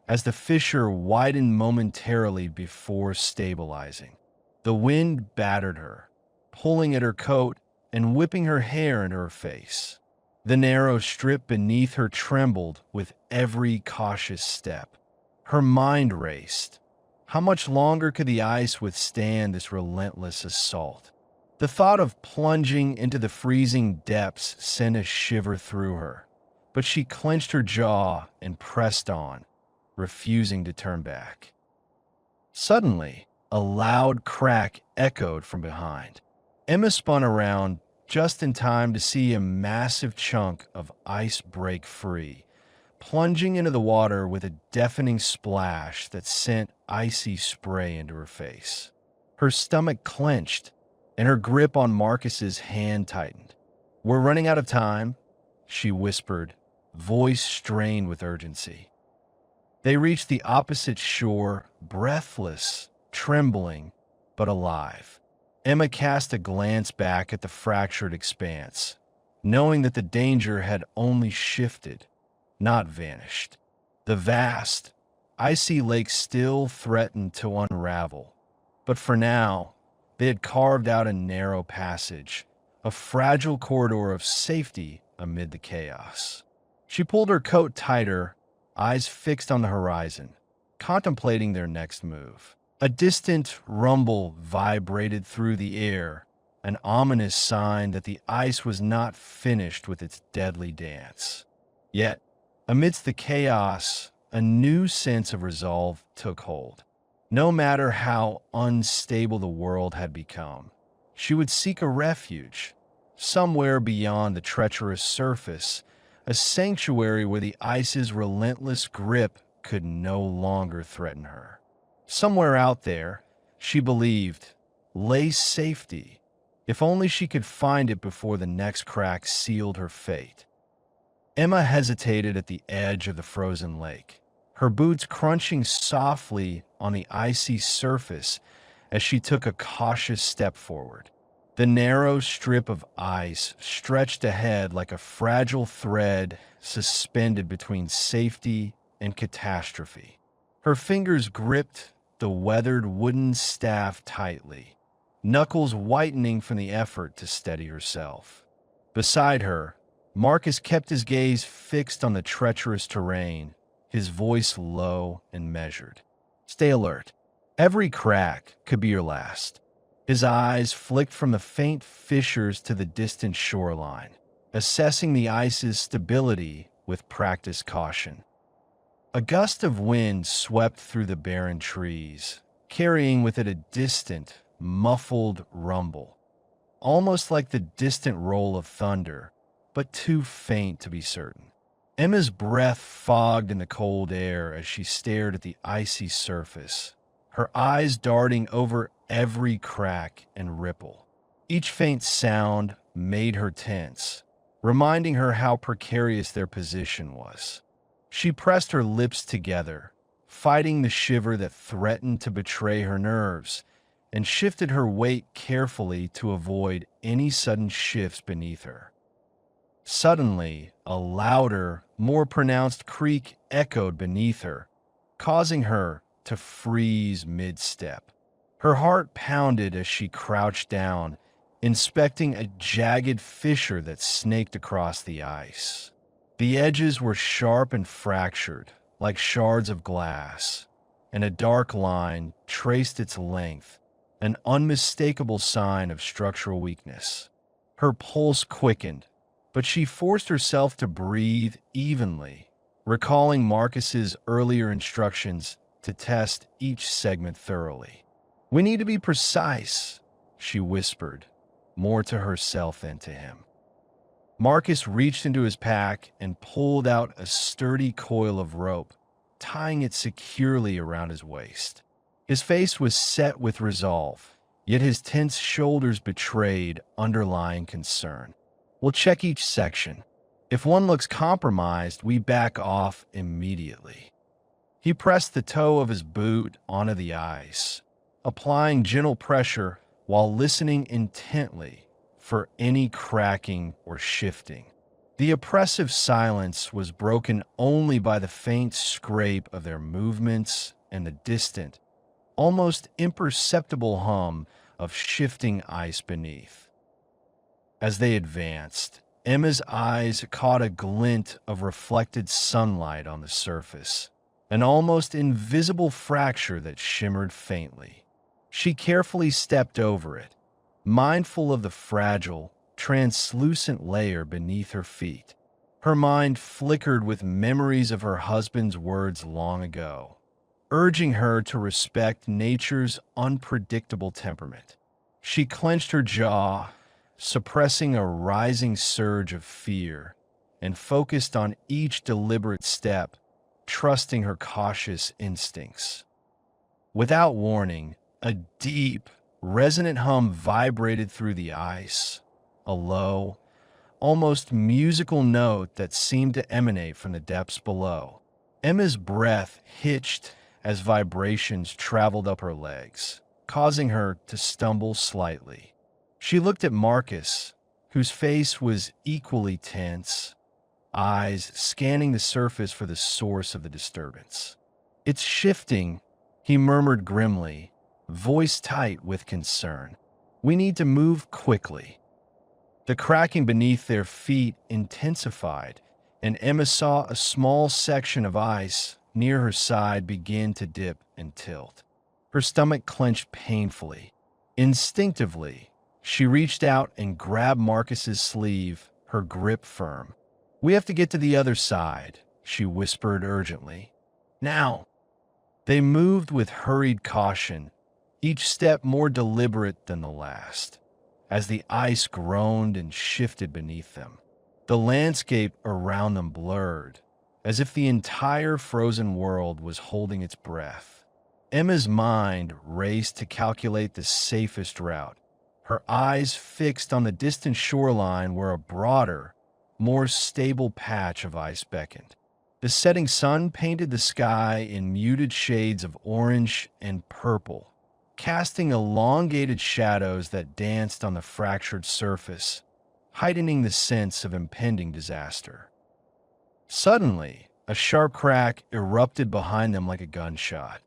as the fissure widened momentarily before stabilizing. The wind battered her, pulling at her coat and whipping her hair into her face. The narrow strip beneath her trembled with every cautious step. Her mind raced. How much longer could the ice withstand this relentless assault? The thought of plunging into the freezing depths sent a shiver through her, but she clenched her jaw and pressed on, refusing to turn back. Suddenly, a loud crack echoed from behind. Emma spun around just in time to see a massive chunk of ice break free, plunging into the water with a deafening splash that sent icy spray into her face. Her stomach clenched, and her grip on Marcus's hand tightened. "We're running out of time," she whispered, voice strained with urgency. They reached the opposite shore, breathless, trembling, but alive. Emma cast a glance back at the fractured expanse, knowing that the danger had only shifted, not vanished. The vast, icy lake still threatened to unravel, but for now, they had carved out a narrow passage, a fragile corridor of safety amid the chaos. She pulled her coat tighter, eyes fixed on the horizon, contemplating their next move. A distant rumble vibrated through the air, an ominous sign that the ice was not finished with its deadly dance. Yet, amidst the chaos, a new sense of resolve took hold. No matter how unstable the world had become, she would seek a refuge, somewhere beyond the treacherous surface, a sanctuary where the ice's relentless grip could no longer threaten her. Somewhere out there, she believed, lay safety, if only she could find it before the next crack sealed her fate. Emma hesitated at the edge of the frozen lake, her boots crunching softly on the icy surface as she took a cautious step forward. The narrow strip of ice stretched ahead like a fragile thread suspended between safety and catastrophe. Her fingers gripped the weathered wooden staff tightly, knuckles whitening from the effort to steady herself. Beside her, Marcus kept his gaze fixed on the treacherous terrain, his voice low and measured. "Stay alert. Every crack could be your last." His eyes flicked from the faint fissures to the distant shoreline, assessing the ice's stability with practiced caution. A gust of wind swept through the barren trees, carrying with it a distant, muffled rumble, almost like the distant roll of thunder, but too faint to be certain. Emma's breath fogged in the cold air as she stared at the icy surface, her eyes darting over every crack and ripple. Each faint sound made her tense, reminding her how precarious their position was. She pressed her lips together, fighting the shiver that threatened to betray her nerves, and shifted her weight carefully to avoid any sudden shifts beneath her. Suddenly, a louder, more pronounced creak echoed beneath her, causing her to freeze mid-step. Her heart pounded as she crouched down, inspecting a jagged fissure that snaked across the ice. The edges were sharp and fractured, like shards of glass, and a dark line traced its length, an unmistakable sign of structural weakness. Her pulse quickened, but she forced herself to breathe evenly, recalling Marcus's earlier instructions to test each segment thoroughly. "We need to be precise," she whispered, more to herself than to him. Marcus reached into his pack and pulled out a sturdy coil of rope, tying it securely around his waist. His face was set with resolve, yet his tense shoulders betrayed underlying concern. We'll check each section. If one looks compromised, we back off immediately. He pressed the toe of his boot onto the ice, applying gentle pressure while listening intently for any cracking or shifting. The oppressive silence was broken only by the faint scrape of their movements and the distant, almost imperceptible hum of shifting ice beneath. As they advanced, Emma's eyes caught a glint of reflected sunlight on the surface, an almost invisible fracture that shimmered faintly. She carefully stepped over it, mindful of the fragile, translucent layer beneath her feet. Her mind flickered with memories of her husband's words long ago, urging her to respect nature's unpredictable temperament. She clenched her jaw, suppressing a rising surge of fear, and focused on each deliberate step, trusting her cautious instincts. Without warning, a deep, resonant hum vibrated through the ice, a low, almost musical note that seemed to emanate from the depths below. Emma's breath hitched as vibrations traveled up her legs, causing her to stumble slightly. She looked at Marcus, whose face was equally tense, eyes scanning the surface for the source of the disturbance. "It's shifting," he murmured grimly, voice tight with concern. "We need to move quickly." The cracking beneath their feet intensified, and Emma saw a small section of ice near her side begin to dip and tilt. Her stomach clenched painfully. Instinctively, she reached out and grabbed Marcus's sleeve, her grip firm. "We have to get to the other side," she whispered urgently. "Now!" They moved with hurried caution, each step more deliberate than the last, as the ice groaned and shifted beneath them. The landscape around them blurred, as if the entire frozen world was holding its breath. Emma's mind raced to calculate the safest route, her eyes fixed on the distant shoreline where a broader, more stable patch of ice beckoned. The setting sun painted the sky in muted shades of orange and purple, casting elongated shadows that danced on the fractured surface, heightening the sense of impending disaster. Suddenly, a sharp crack erupted behind them like a gunshot.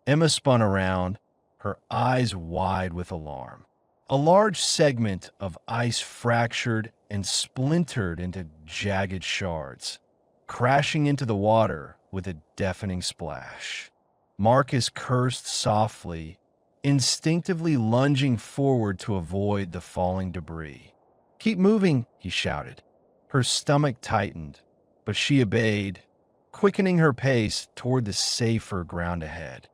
Emma spun around, her eyes wide with alarm. A large segment of ice fractured and splintered into jagged shards, crashing into the water with a deafening splash. Marcus cursed softly, instinctively lunging forward to avoid the falling debris. "Keep moving," he shouted. Her stomach tightened, but she obeyed, quickening her pace toward the safer ground ahead.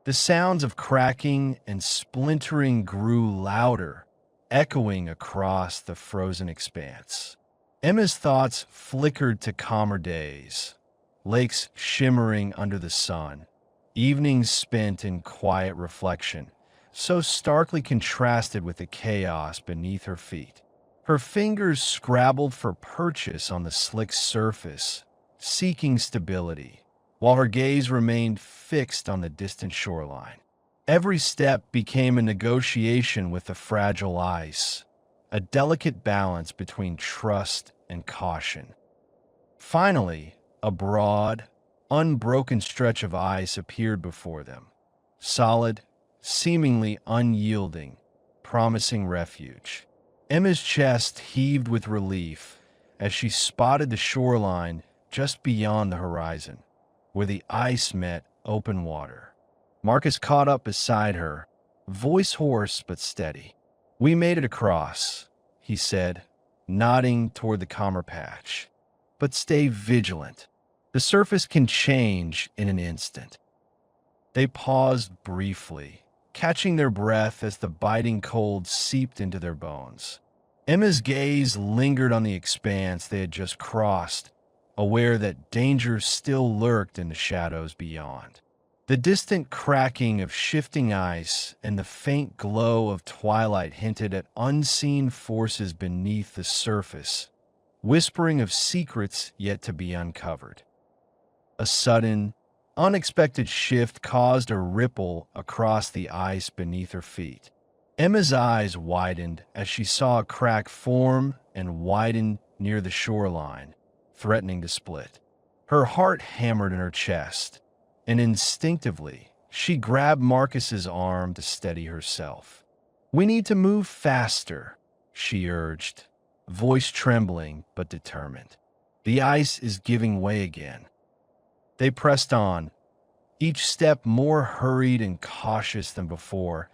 The sounds of cracking and splintering grew louder, echoing across the frozen expanse. Emma's thoughts flickered to calmer days, lakes shimmering under the sun, evenings spent in quiet reflection, so starkly contrasted with the chaos beneath her feet. Her fingers scrabbled for purchase on the slick surface, seeking stability, while her gaze remained fixed on the distant shoreline. Every step became a negotiation with the fragile ice, a delicate balance between trust and caution. Finally, a broad, unbroken stretch of ice appeared before them, solid, seemingly unyielding, promising refuge. Emma's chest heaved with relief as she spotted the shoreline just beyond the horizon, where the ice met open water. Marcus caught up beside her, voice hoarse but steady. "We made it across," he said, nodding toward the calmer patch. "But stay vigilant. The surface can change in an instant." They paused briefly, catching their breath as the biting cold seeped into their bones. Emma's gaze lingered on the expanse they had just crossed, aware that danger still lurked in the shadows beyond. The distant cracking of shifting ice and the faint glow of twilight hinted at unseen forces beneath the surface, whispering of secrets yet to be uncovered. A sudden, unexpected shift caused a ripple across the ice beneath her feet. Emma's eyes widened as she saw a crack form and widen near the shoreline, threatening to split. Her heart hammered in her chest, and instinctively, she grabbed Marcus's arm to steady herself. "We need to move faster," she urged, voice trembling but determined. "The ice is giving way again." They pressed on, each step more hurried and cautious than before,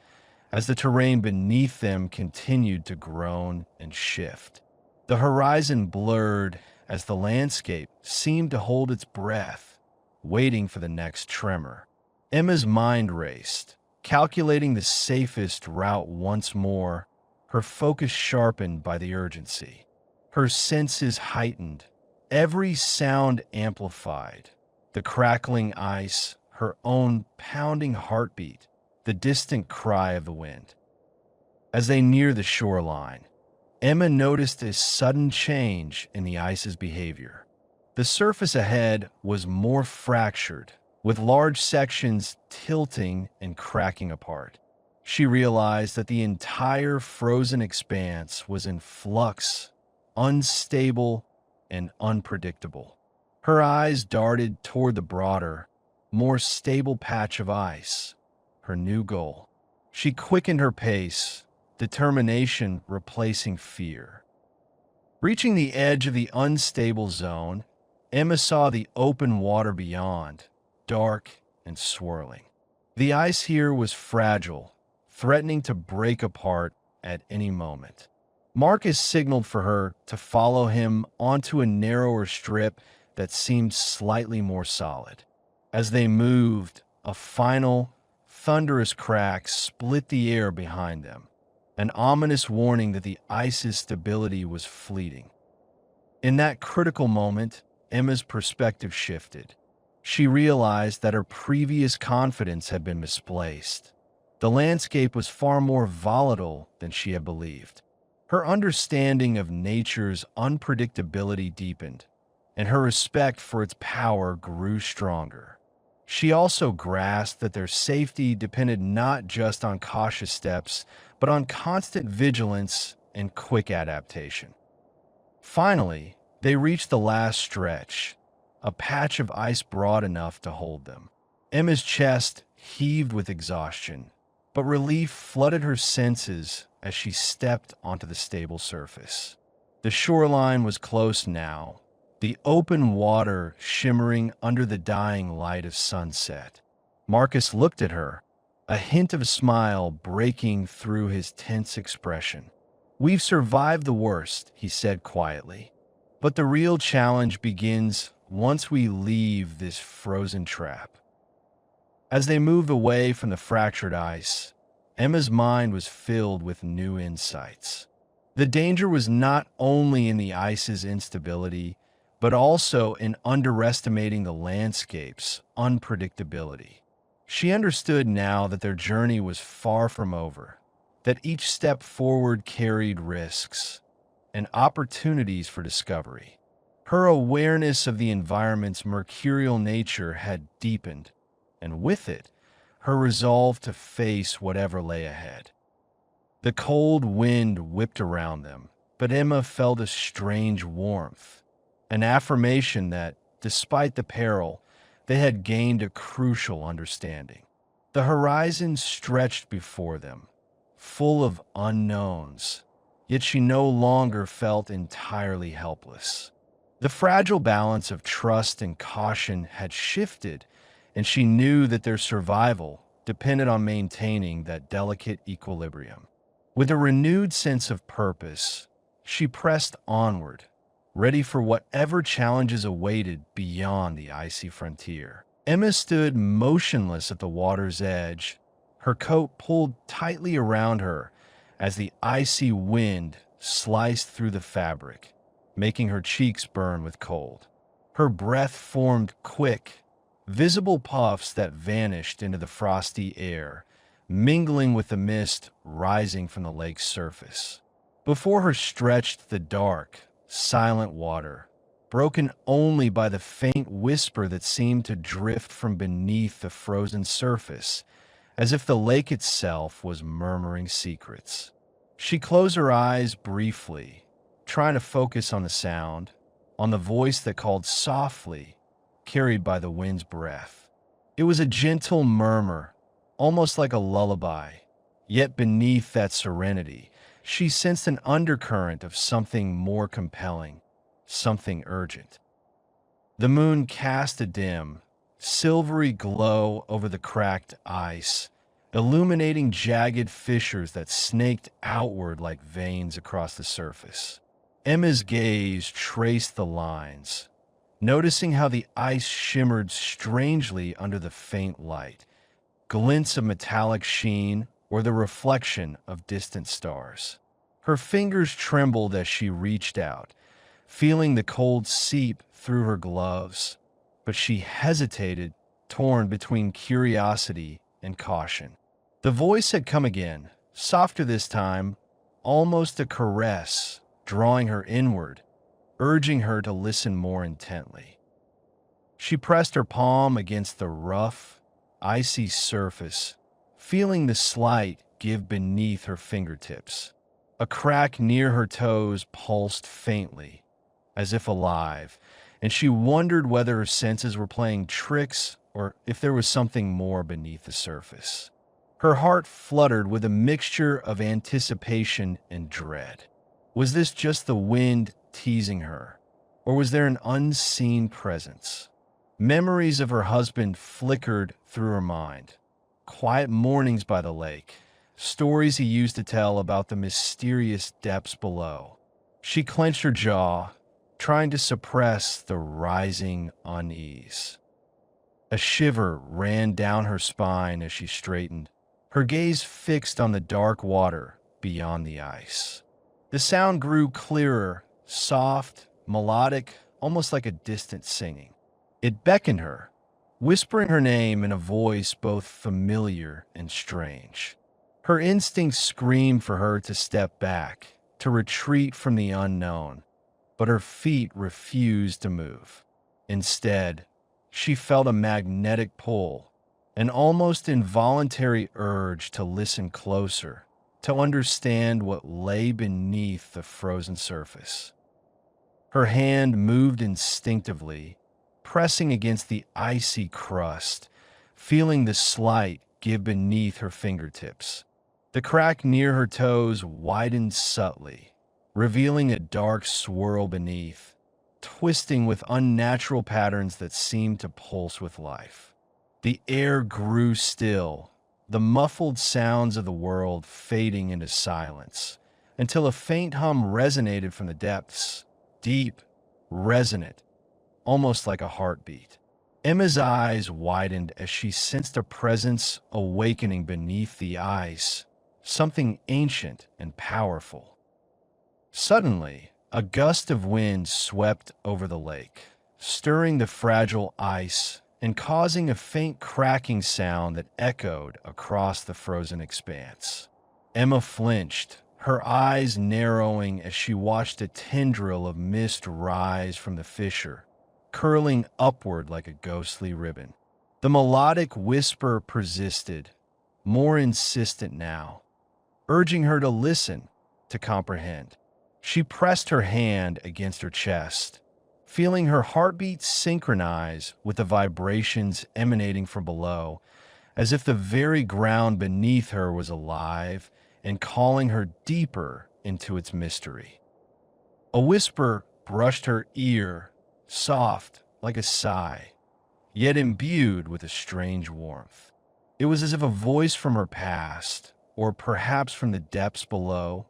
as the terrain beneath them continued to groan and shift. The horizon blurred as the landscape seemed to hold its breath, waiting for the next tremor. Emma's mind raced, calculating the safest route once more, her focus sharpened by the urgency. Her senses heightened, every sound amplified. The crackling ice, her own pounding heartbeat, the distant cry of the wind. As they neared the shoreline, Emma noticed a sudden change in the ice's behavior. The surface ahead was more fractured, with large sections tilting and cracking apart. She realized that the entire frozen expanse was in flux, unstable, and unpredictable. Her eyes darted toward the broader, more stable patch of ice, her new goal. She quickened her pace, determination replacing fear. Reaching the edge of the unstable zone, Emma saw the open water beyond, dark and swirling. The ice here was fragile, threatening to break apart at any moment. Marcus signaled for her to follow him onto a narrower strip that seemed slightly more solid. As they moved, a final, thunderous crack split the air behind them, an ominous warning that the ice's stability was fleeting. In that critical moment, Emma's perspective shifted. She realized that her previous confidence had been misplaced. The landscape was far more volatile than she had believed. Her understanding of nature's unpredictability deepened, and her respect for its power grew stronger. She also grasped that their safety depended not just on cautious steps, but on constant vigilance and quick adaptation. Finally, they reached the last stretch, a patch of ice broad enough to hold them. Emma's chest heaved with exhaustion, but relief flooded her senses as she stepped onto the stable surface. The shoreline was close now, the open water shimmering under the dying light of sunset. Marcus looked at her, a hint of a smile breaking through his tense expression. "We've survived the worst," he said quietly. "But the real challenge begins once we leave this frozen trap." As they moved away from the fractured ice, Emma's mind was filled with new insights. The danger was not only in the ice's instability, but also in underestimating the landscape's unpredictability. She understood now that their journey was far from over, that each step forward carried risks and opportunities for discovery. Her awareness of the environment's mercurial nature had deepened, and with it, her resolve to face whatever lay ahead. The cold wind whipped around them, but Emma felt a strange warmth, an affirmation that, despite the peril, they had gained a crucial understanding. The horizon stretched before them, full of unknowns, yet she no longer felt entirely helpless. The fragile balance of trust and caution had shifted, and she knew that their survival depended on maintaining that delicate equilibrium. With a renewed sense of purpose, she pressed onward, ready for whatever challenges awaited beyond the icy frontier. Emma stood motionless at the water's edge, her coat pulled tightly around her as the icy wind sliced through the fabric, making her cheeks burn with cold. Her breath formed quick, visible puffs that vanished into the frosty air, mingling with the mist rising from the lake's surface. Before her stretched the dark, silent water, broken only by the faint whisper that seemed to drift from beneath the frozen surface, as if the lake itself was murmuring secrets. She closed her eyes briefly, trying to focus on the sound, on the voice that called softly, carried by the wind's breath. It was a gentle murmur, almost like a lullaby, yet beneath that serenity, she sensed an undercurrent of something more compelling, something urgent. The moon cast a dim, silvery glow over the cracked ice, illuminating jagged fissures that snaked outward like veins across the surface. Emma's gaze traced the lines, noticing how the ice shimmered strangely under the faint light, glints of metallic sheen or the reflection of distant stars. Her fingers trembled as she reached out, feeling the cold seep through her gloves, but she hesitated, torn between curiosity and caution. The voice had come again, softer this time, almost a caress, drawing her inward, urging her to listen more intently. She pressed her palm against the rough, icy surface, feeling the slight give beneath her fingertips. A crack near her toes pulsed faintly, as if alive, and she wondered whether her senses were playing tricks or if there was something more beneath the surface. Her heart fluttered with a mixture of anticipation and dread. Was this just the wind teasing her, or was there an unseen presence? Memories of her husband flickered through her mind. Quiet mornings by the lake, stories he used to tell about the mysterious depths below. She clenched her jaw, trying to suppress the rising unease. A shiver ran down her spine as she straightened, her gaze fixed on the dark water beyond the ice. The sound grew clearer, soft, melodic, almost like a distant singing. It beckoned her, whispering her name in a voice both familiar and strange. Her instincts screamed for her to step back, to retreat from the unknown, but her feet refused to move. Instead, she felt a magnetic pull, an almost involuntary urge to listen closer, to understand what lay beneath the frozen surface. Her hand moved instinctively, pressing against the icy crust, feeling the slight give beneath her fingertips. The crack near her toes widened subtly, revealing a dark swirl beneath, twisting with unnatural patterns that seemed to pulse with life. The air grew still, the muffled sounds of the world fading into silence, until a faint hum resonated from the depths, deep, resonant, almost like a heartbeat. Emma's eyes widened as she sensed a presence awakening beneath the ice, something ancient and powerful. Suddenly, a gust of wind swept over the lake, stirring the fragile ice and causing a faint cracking sound that echoed across the frozen expanse. Emma flinched, her eyes narrowing as she watched a tendril of mist rise from the fissure, curling upward like a ghostly ribbon. The melodic whisper persisted, more insistent now, urging her to listen, to comprehend. She pressed her hand against her chest, feeling her heartbeat synchronize with the vibrations emanating from below, as if the very ground beneath her was alive and calling her deeper into its mystery. A whisper brushed her ear, soft like a sigh, yet imbued with a strange warmth. It was as if a voice from her past, or perhaps from the depths below,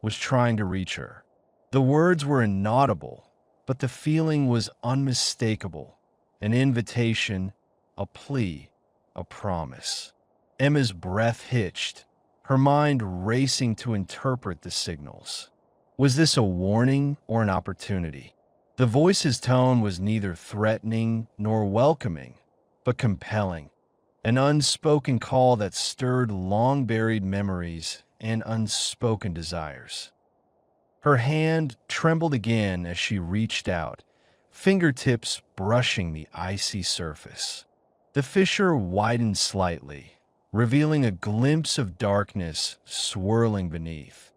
was trying to reach her. The words were inaudible, but the feeling was unmistakable, an invitation, a plea, a promise. Emma's breath hitched, her mind racing to interpret the signals. Was this a warning or an opportunity? The voice's tone was neither threatening nor welcoming, but compelling, an unspoken call that stirred long-buried memories and unspoken desires. Her hand trembled again as she reached out, fingertips brushing the icy surface. The fissure widened slightly, revealing a glimpse of darkness swirling beneath,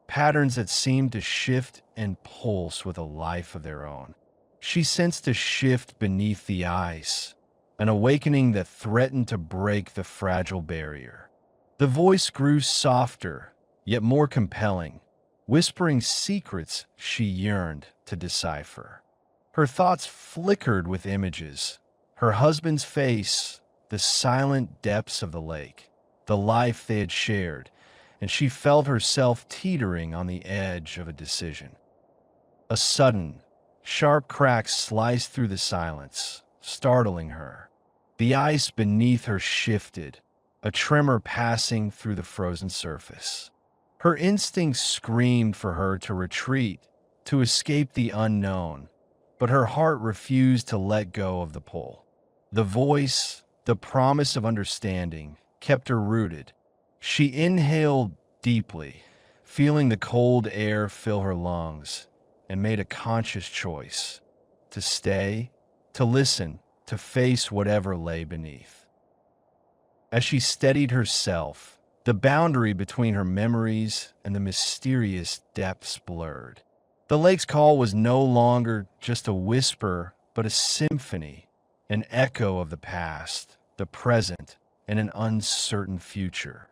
patterns that seemed to shift and pulse with a life of their own. She sensed a shift beneath the ice, an awakening that threatened to break the fragile barrier. The voice grew softer, yet more compelling, whispering secrets she yearned to decipher. Her thoughts flickered with images: her husband's face, the silent depths of the lake, the life they had shared, and she felt herself teetering on the edge of a decision. A sudden, sharp crack sliced through the silence, startling her. The ice beneath her shifted, a tremor passing through the frozen surface. Her instincts screamed for her to retreat, to escape the unknown, but her heart refused to let go of the pull. The voice, the promise of understanding, kept her rooted. She inhaled deeply, feeling the cold air fill her lungs, and made a conscious choice to stay, to listen, to face whatever lay beneath. As she steadied herself, the boundary between her memories and the mysterious depths blurred. The lake's call was no longer just a whisper, but a symphony, an echo of the past, the present, and an uncertain future.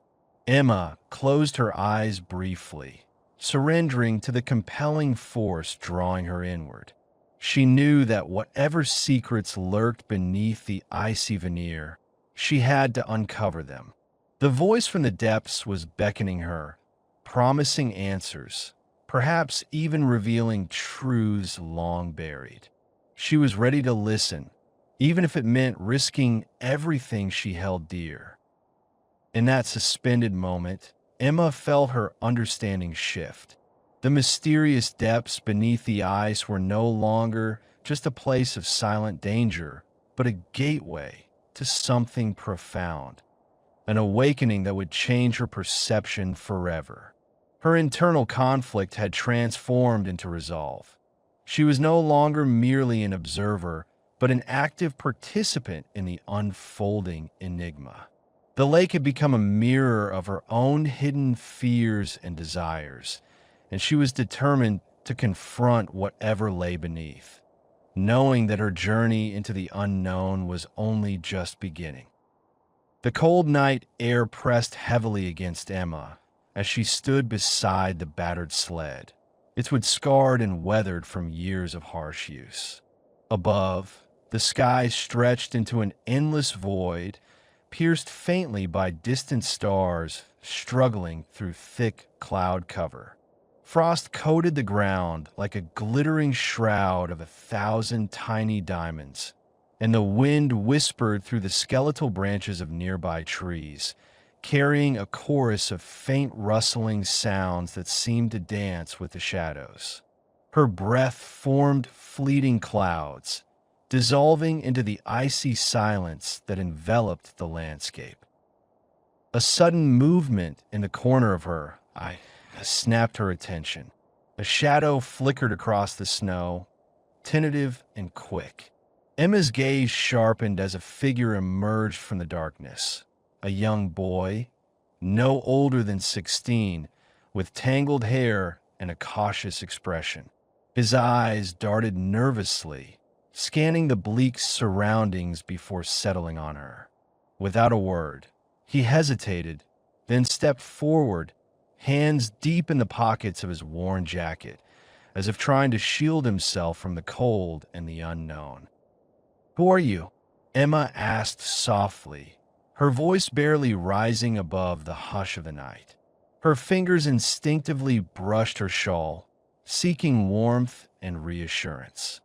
Emma closed her eyes briefly, surrendering to the compelling force drawing her inward. She knew that whatever secrets lurked beneath the icy veneer, she had to uncover them. The voice from the depths was beckoning her, promising answers, perhaps even revealing truths long buried. She was ready to listen, even if it meant risking everything she held dear. In that suspended moment, Emma felt her understanding shift. The mysterious depths beneath the ice were no longer just a place of silent danger, but a gateway to something profound, an awakening that would change her perception forever. Her internal conflict had transformed into resolve. She was no longer merely an observer, but an active participant in the unfolding enigma. The lake had become a mirror of her own hidden fears and desires, and she was determined to confront whatever lay beneath, knowing that her journey into the unknown was only just beginning. The cold night air pressed heavily against Emma as she stood beside the battered sled, its wood scarred and weathered from years of harsh use. Above, the sky stretched into an endless void, pierced faintly by distant stars struggling through thick cloud cover. Frost coated the ground like a glittering shroud of 1,000 tiny diamonds, and the wind whispered through the skeletal branches of nearby trees, carrying a chorus of faint rustling sounds that seemed to dance with the shadows. Her breath formed fleeting clouds, dissolving into the icy silence that enveloped the landscape. A sudden movement in the corner of her eye snapped her attention. A shadow flickered across the snow, tentative and quick. Emma's gaze sharpened as a figure emerged from the darkness. A young boy, no older than 16, with tangled hair and a cautious expression. His eyes darted nervously, scanning the bleak surroundings before settling on her. Without a word, he hesitated, then stepped forward, hands deep in the pockets of his worn jacket, as if trying to shield himself from the cold and the unknown. "Who are you?" Emma asked softly, her voice barely rising above the hush of the night. Her fingers instinctively brushed her shawl, seeking warmth and reassurance.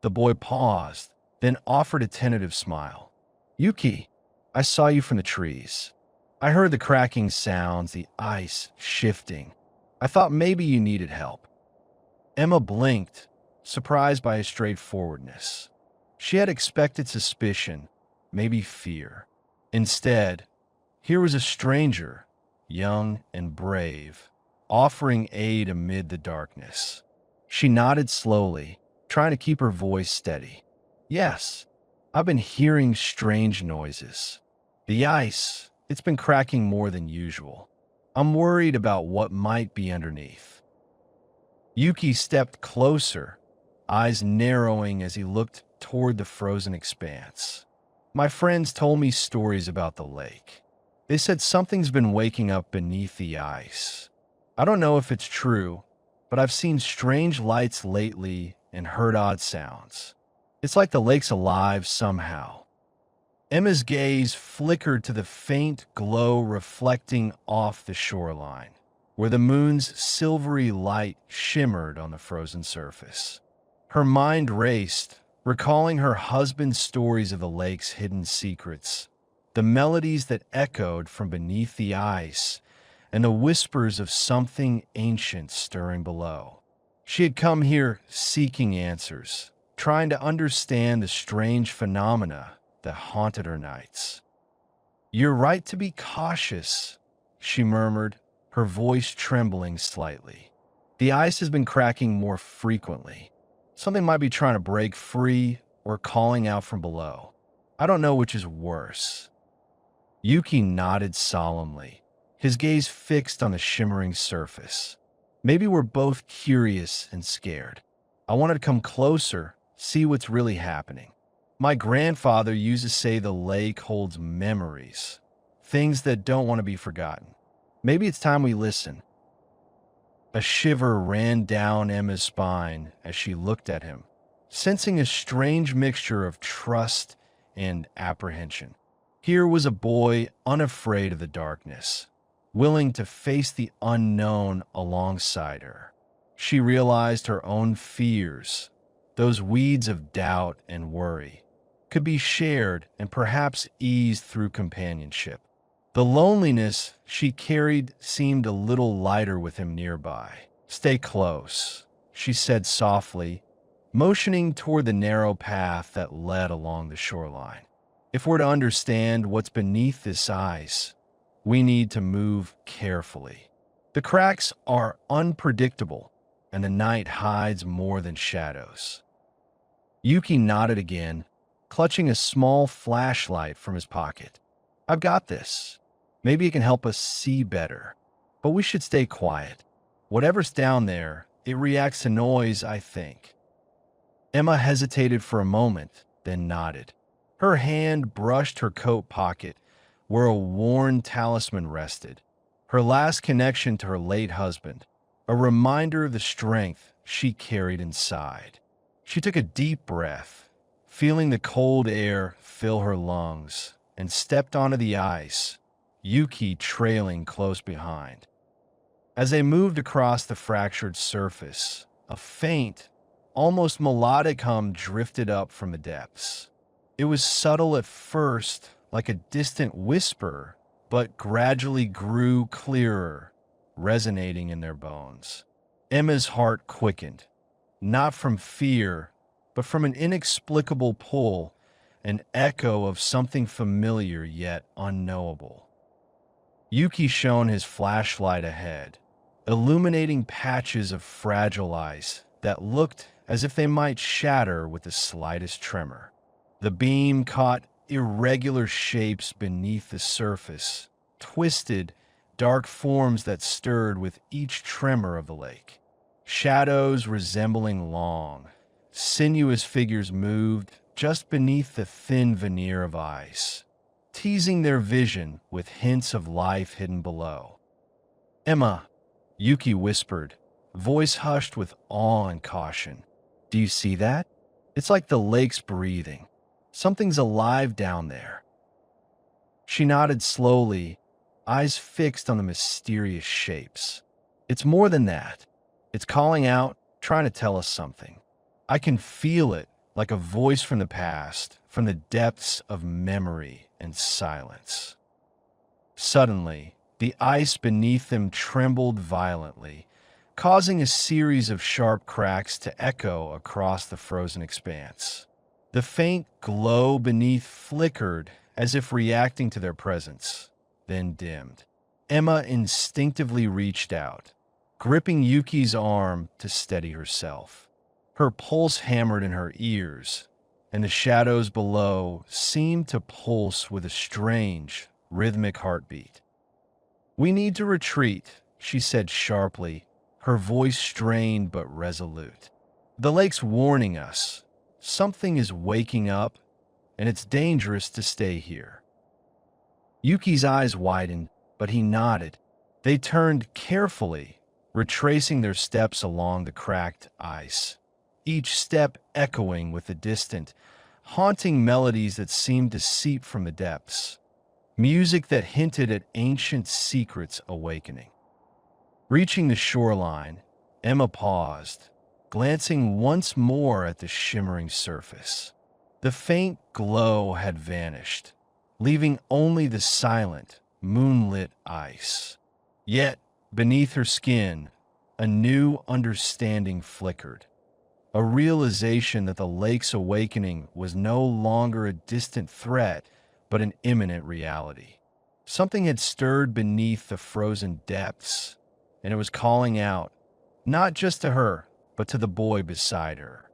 The boy paused, then offered a tentative smile. "Yuki, I saw you from the trees. I heard the cracking sounds, the ice shifting. I thought maybe you needed help." Emma blinked, surprised by his straightforwardness. She had expected suspicion, maybe fear. Instead, here was a stranger, young and brave, offering aid amid the darkness. She nodded slowly, trying to keep her voice steady. Yes, I've been hearing strange noises. The ice, it's been cracking more than usual. I'm worried about what might be underneath. Yuki stepped closer, eyes narrowing as he looked toward the frozen expanse. My friends told me stories about the lake. They said something's been waking up beneath the ice. I don't know if it's true, but I've seen strange lights lately and heard odd sounds. It's like the lake's alive somehow. Emma's gaze flickered to the faint glow reflecting off the shoreline, where the moon's silvery light shimmered on the frozen surface. Her mind raced, recalling her husband's stories of the lake's hidden secrets, the melodies that echoed from beneath the ice, and the whispers of something ancient stirring below. She had come here seeking answers, trying to understand the strange phenomena that haunted her nights. "You're right to be cautious," she murmured, her voice trembling slightly. "The ice has been cracking more frequently. Something might be trying to break free or calling out from below. I don't know which is worse." Yuki nodded solemnly, his gaze fixed on the shimmering surface. "Maybe we're both curious and scared. I wanted to come closer, see what's really happening. My grandfather used to say the lake holds memories, things that don't want to be forgotten. Maybe it's time we listen." A shiver ran down Emma's spine as she looked at him, sensing a strange mixture of trust and apprehension. Here was a boy unafraid of the darkness, willing to face the unknown alongside her. She realized her own fears, those weeds of doubt and worry, could be shared and perhaps eased through companionship. The loneliness she carried seemed a little lighter with him nearby. "Stay close," she said softly, motioning toward the narrow path that led along the shoreline. "If we're to understand what's beneath this ice, we need to move carefully. The cracks are unpredictable, and the night hides more than shadows." Yuki nodded again, clutching a small flashlight from his pocket. "I've got this. Maybe it can help us see better. But we should stay quiet. Whatever's down there, it reacts to noise, I think." Emma hesitated for a moment, then nodded. Her hand brushed her coat pocket, where a worn talisman rested, her last connection to her late husband, a reminder of the strength she carried inside. She took a deep breath, feeling the cold air fill her lungs, and stepped onto the ice, Yuki trailing close behind. As they moved across the fractured surface, a faint, almost melodic hum drifted up from the depths. It was subtle at first, like a distant whisper, but gradually grew clearer, resonating in their bones. Emma's heart quickened, not from fear, but from an inexplicable pull, an echo of something familiar yet unknowable. Yuki shone his flashlight ahead, illuminating patches of fragile ice that looked as if they might shatter with the slightest tremor. The beam caught irregular shapes beneath the surface, twisted, dark forms that stirred with each tremor of the lake. Shadows resembling long, sinuous figures moved just beneath the thin veneer of ice, teasing their vision with hints of life hidden below. "Emma," Yuki whispered, voice hushed with awe and caution. "Do you see that? It's like the lake's breathing. Something's alive down there." She nodded slowly, eyes fixed on the mysterious shapes. "It's more than that. It's calling out, trying to tell us something. I can feel it, like a voice from the past, from the depths of memory and silence." Suddenly, the ice beneath them trembled violently, causing a series of sharp cracks to echo across the frozen expanse. The faint glow beneath flickered as if reacting to their presence, then dimmed. Emma instinctively reached out, gripping Yuki's arm to steady herself. Her pulse hammered in her ears, and the shadows below seemed to pulse with a strange, rhythmic heartbeat. "We need to retreat," she said sharply, her voice strained but resolute. "The lake's warning us. Something is waking up, and it's dangerous to stay here." Yuki's eyes widened, but he nodded. They turned carefully, retracing their steps along the cracked ice, each step echoing with the distant, haunting melodies that seemed to seep from the depths, music that hinted at ancient secrets awakening. Reaching the shoreline, Emma paused, glancing once more at the shimmering surface. The faint glow had vanished, leaving only the silent, moonlit ice. Yet, beneath her skin, a new understanding flickered, a realization that the lake's awakening was no longer a distant threat, but an imminent reality. Something had stirred beneath the frozen depths, and it was calling out, not just to her, but to the boy beside her.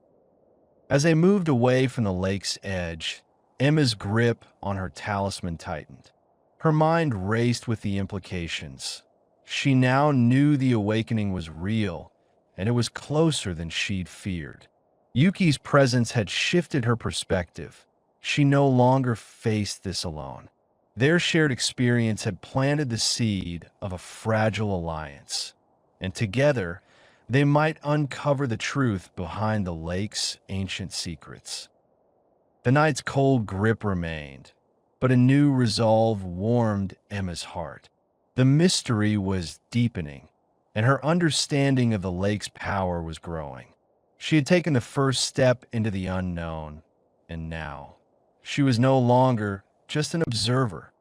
As they moved away from the lake's edge, Emma's grip on her talisman tightened. Her mind raced with the implications. She now knew the awakening was real, and it was closer than she'd feared. Yuki's presence had shifted her perspective. She no longer faced this alone. Their shared experience had planted the seed of a fragile alliance, and together they might uncover the truth behind the lake's ancient secrets. The night's cold grip remained, but a new resolve warmed Emma's heart. The mystery was deepening, and her understanding of the lake's power was growing. She had taken the first step into the unknown, and now she was no longer just an observer.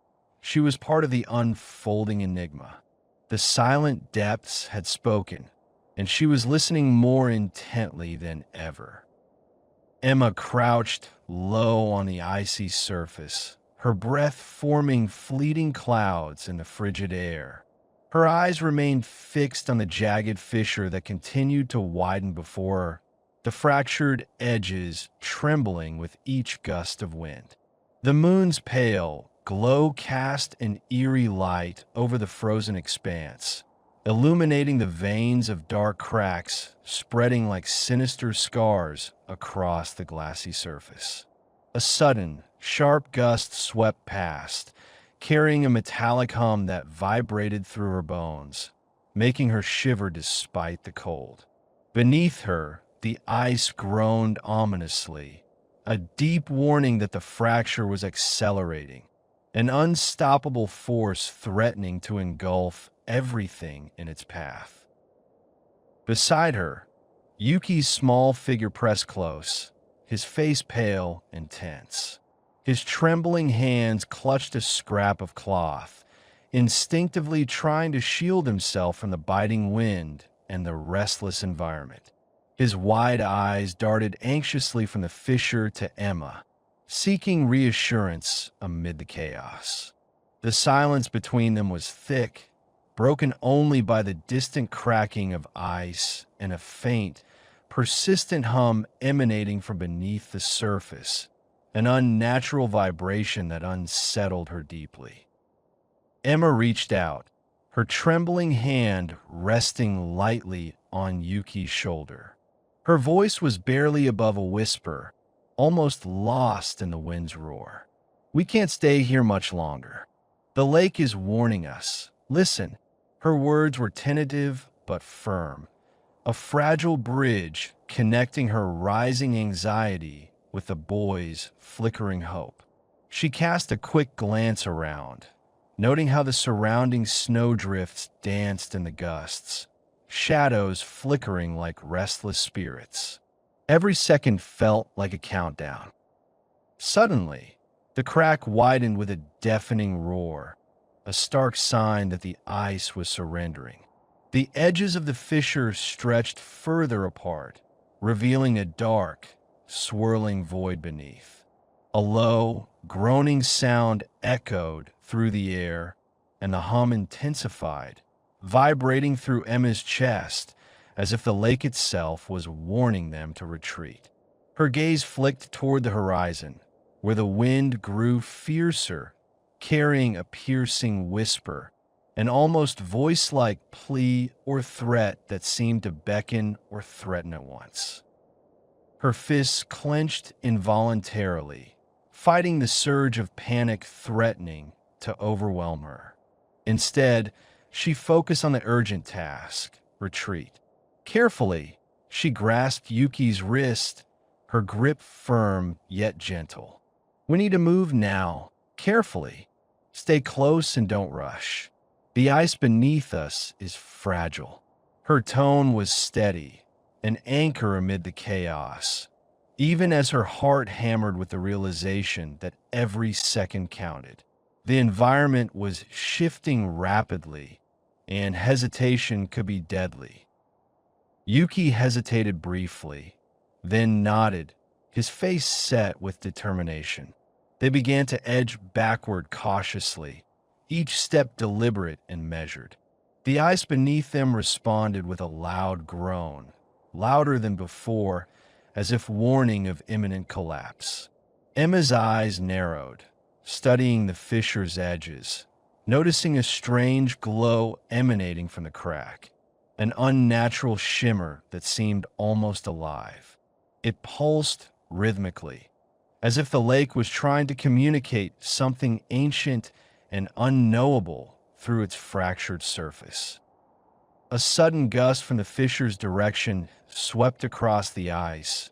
She was part of the unfolding enigma. The silent depths had spoken, and she was listening more intently than ever. Emma crouched low on the icy surface, her breath forming fleeting clouds in the frigid air. Her eyes remained fixed on the jagged fissure that continued to widen before her, the fractured edges trembling with each gust of wind. The moon's pale glow cast an eerie light over the frozen expanse, illuminating the veins of dark cracks spreading like sinister scars across the glassy surface. A sudden, sharp gust swept past, carrying a metallic hum that vibrated through her bones, making her shiver despite the cold. Beneath her, the ice groaned ominously, a deep warning that the fracture was accelerating, an unstoppable force threatening to engulf everything in its path. Beside her, Yuki's small figure pressed close, his face pale and tense. His trembling hands clutched a scrap of cloth, instinctively trying to shield himself from the biting wind and the restless environment. His wide eyes darted anxiously from the fissure to Emma, seeking reassurance amid the chaos. The silence between them was thick, broken only by the distant cracking of ice and a faint, persistent hum emanating from beneath the surface, an unnatural vibration that unsettled her deeply. Emma reached out, her trembling hand resting lightly on Yuki's shoulder. Her voice was barely above a whisper, almost lost in the wind's roar. "We can't stay here much longer. The lake is warning us. Listen." Her words were tentative but firm, a fragile bridge connecting her rising anxiety with the boy's flickering hope. She cast a quick glance around, noting how the surrounding snowdrifts danced in the gusts, shadows flickering like restless spirits. Every second felt like a countdown. Suddenly, the crack widened with a deafening roar, a stark sign that the ice was surrendering. The edges of the fissure stretched further apart, revealing a dark, swirling void beneath. A low, groaning sound echoed through the air, and the hum intensified, vibrating through Emma's chest as if the lake itself was warning them to retreat. Her gaze flicked toward the horizon, where the wind grew fiercer, carrying a piercing whisper, an almost voice-like plea or threat that seemed to beckon or threaten at once. Her fists clenched involuntarily, fighting the surge of panic threatening to overwhelm her. Instead, she focused on the urgent task, retreat. Carefully, she grasped Yuki's wrist, her grip firm yet gentle. "We need to move now, carefully. Stay close and don't rush. The ice beneath us is fragile." Her tone was steady, an anchor amid the chaos, even as her heart hammered with the realization that every second counted. The environment was shifting rapidly, and hesitation could be deadly. Yuki hesitated briefly, then nodded, his face set with determination. They began to edge backward cautiously, each step deliberate and measured. The ice beneath them responded with a loud groan, louder than before, as if warning of imminent collapse. Emma's eyes narrowed, studying the fissure's edges, noticing a strange glow emanating from the crack, an unnatural shimmer that seemed almost alive. It pulsed rhythmically, as if the lake was trying to communicate something ancient and unknowable through its fractured surface. A sudden gust from the fissure's direction swept across the ice,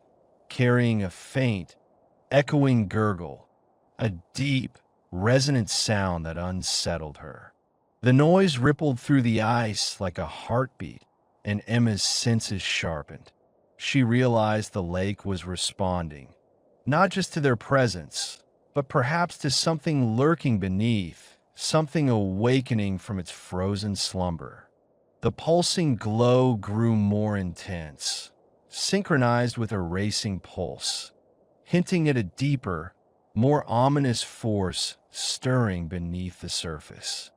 carrying a faint, echoing gurgle, a deep, resonant sound that unsettled her. The noise rippled through the ice like a heartbeat, and Emma's senses sharpened. She realized the lake was responding, not just to their presence, but perhaps to something lurking beneath, something awakening from its frozen slumber. The pulsing glow grew more intense, synchronized with a racing pulse, hinting at a deeper, more ominous force stirring beneath the surface.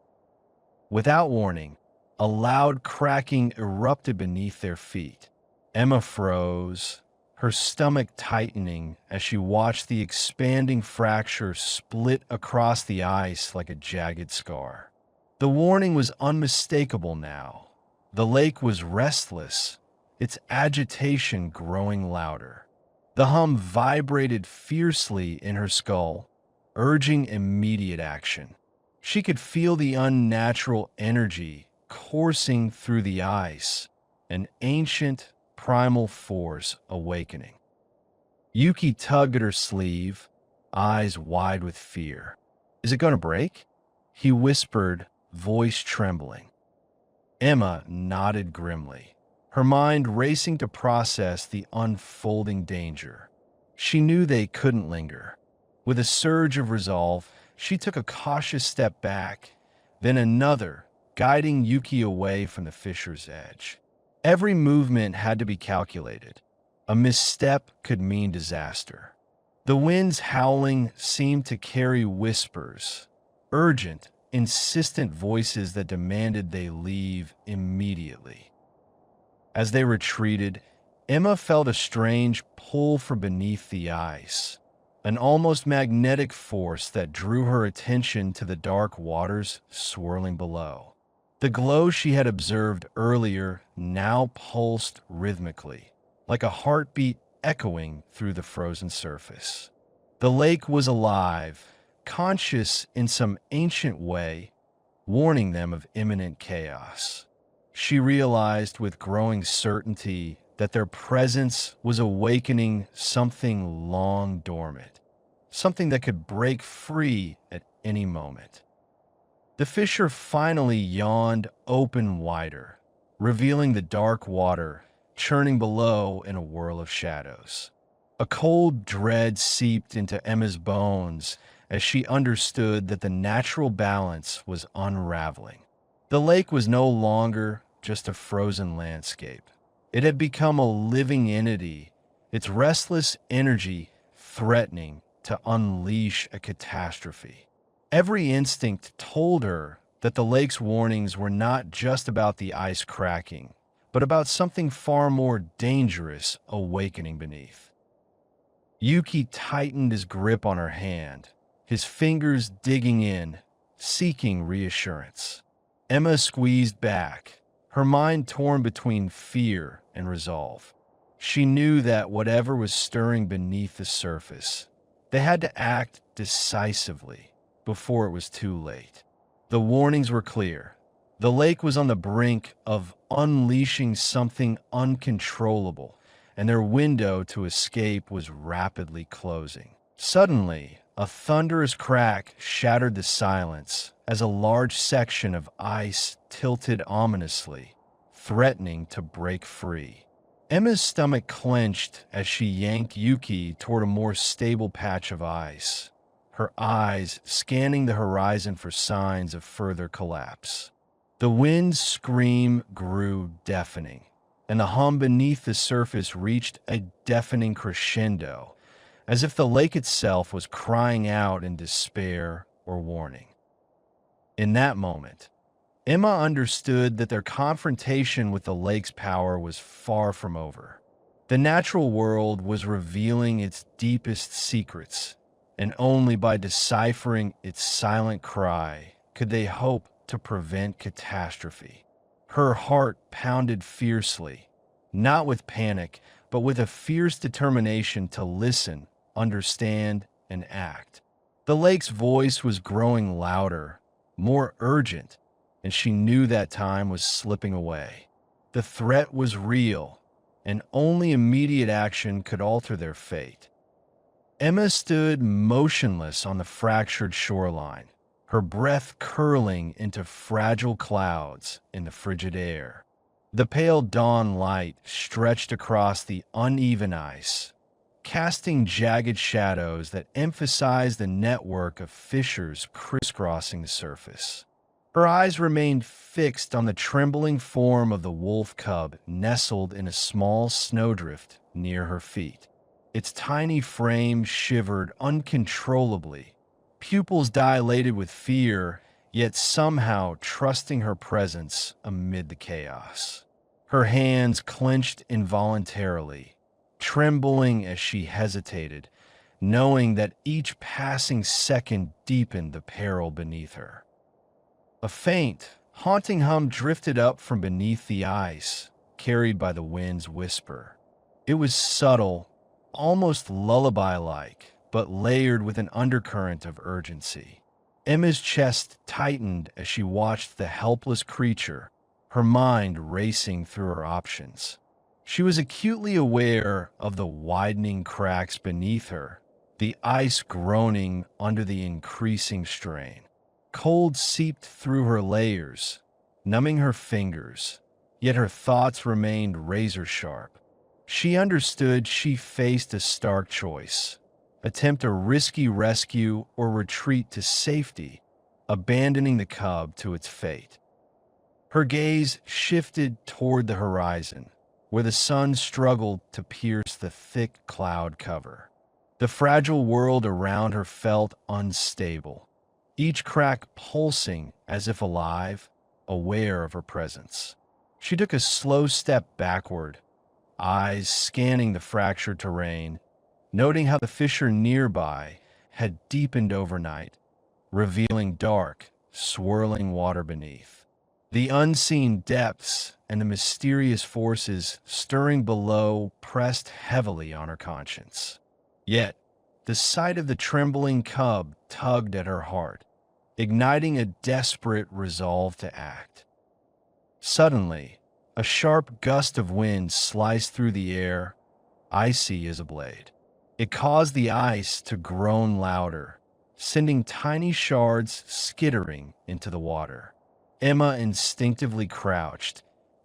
Without warning, a loud cracking erupted beneath their feet. Emma froze, her stomach tightening as she watched the expanding fracture split across the ice like a jagged scar. The warning was unmistakable now. The lake was restless, its agitation growing louder. The hum vibrated fiercely in her skull, urging immediate action. She could feel the unnatural energy coursing through the ice, an ancient, primal force awakening. Yuki tugged at her sleeve, eyes wide with fear. "Is it going to break?" he whispered, voice trembling. Emma nodded grimly, her mind racing to process the unfolding danger. She knew they couldn't linger. With a surge of resolve, she took a cautious step back, then another, guiding Yuki away from the fissure's edge. Every movement had to be calculated. A misstep could mean disaster. The wind's howling seemed to carry whispers, urgent, insistent voices that demanded they leave immediately. As they retreated, Emma felt a strange pull from beneath the ice, an almost magnetic force that drew her attention to the dark waters swirling below. The glow she had observed earlier now pulsed rhythmically, like a heartbeat echoing through the frozen surface. The lake was alive, conscious in some ancient way, warning them of imminent chaos. She realized with growing certainty that their presence was awakening something long dormant, something that could break free at any moment. The fissure finally yawned open wider, revealing the dark water churning below in a whirl of shadows. A cold dread seeped into Emma's bones as she understood that the natural balance was unraveling. The lake was no longer just a frozen landscape. It had become a living entity, its restless energy threatening to unleash a catastrophe. Every instinct told her that the lake's warnings were not just about the ice cracking, but about something far more dangerous awakening beneath. Yuki tightened his grip on her hand, his fingers digging in, seeking reassurance. Emma squeezed back, her mind torn between fear and resolve. She knew that whatever was stirring beneath the surface, they had to act decisively before it was too late. The warnings were clear. The lake was on the brink of unleashing something uncontrollable, and their window to escape was rapidly closing. Suddenly, a thunderous crack shattered the silence as a large section of ice tilted ominously, threatening to break free. Emma's stomach clenched as she yanked Yuki toward a more stable patch of ice, her eyes scanning the horizon for signs of further collapse. The wind's scream grew deafening, and the hum beneath the surface reached a deafening crescendo, as if the lake itself was crying out in despair or warning. In that moment, Emma understood that their confrontation with the lake's power was far from over. The natural world was revealing its deepest secrets, and only by deciphering its silent cry could they hope to prevent catastrophe. Her heart pounded fiercely, not with panic, but with a fierce determination to listen, understand, and act. The lake's voice was growing louder, more urgent, and she knew that time was slipping away. The threat was real, and only immediate action could alter their fate. Emma stood motionless on the fractured shoreline, her breath curling into fragile clouds in the frigid air. The pale dawn light stretched across the uneven ice, casting jagged shadows that emphasized the network of fissures crisscrossing the surface. Her eyes remained fixed on the trembling form of the wolf cub nestled in a small snowdrift near her feet. Its tiny frame shivered uncontrollably, pupils dilated with fear, yet somehow trusting her presence amid the chaos. Her hands clenched involuntarily, trembling as she hesitated, knowing that each passing second deepened the peril beneath her. A faint, haunting hum drifted up from beneath the ice, carried by the wind's whisper. It was subtle, almost lullaby-like, but layered with an undercurrent of urgency. Emma's chest tightened as she watched the helpless creature, her mind racing through her options. She was acutely aware of the widening cracks beneath her, the ice groaning under the increasing strain. Cold seeped through her layers, numbing her fingers, yet her thoughts remained razor-sharp. She understood she faced a stark choice: attempt a risky rescue or retreat to safety, abandoning the cub to its fate. Her gaze shifted toward the horizon, where the sun struggled to pierce the thick cloud cover. The fragile world around her felt unstable, each crack pulsing as if alive, aware of her presence. She took a slow step backward, eyes scanning the fractured terrain, noting how the fissure nearby had deepened overnight, revealing dark, swirling water beneath. The unseen depths and the mysterious forces stirring below pressed heavily on her conscience. Yet, the sight of the trembling cub tugged at her heart, igniting a desperate resolve to act. Suddenly, a sharp gust of wind sliced through the air, icy as a blade. It caused the ice to groan louder, sending tiny shards skittering into the water. Emma instinctively crouched,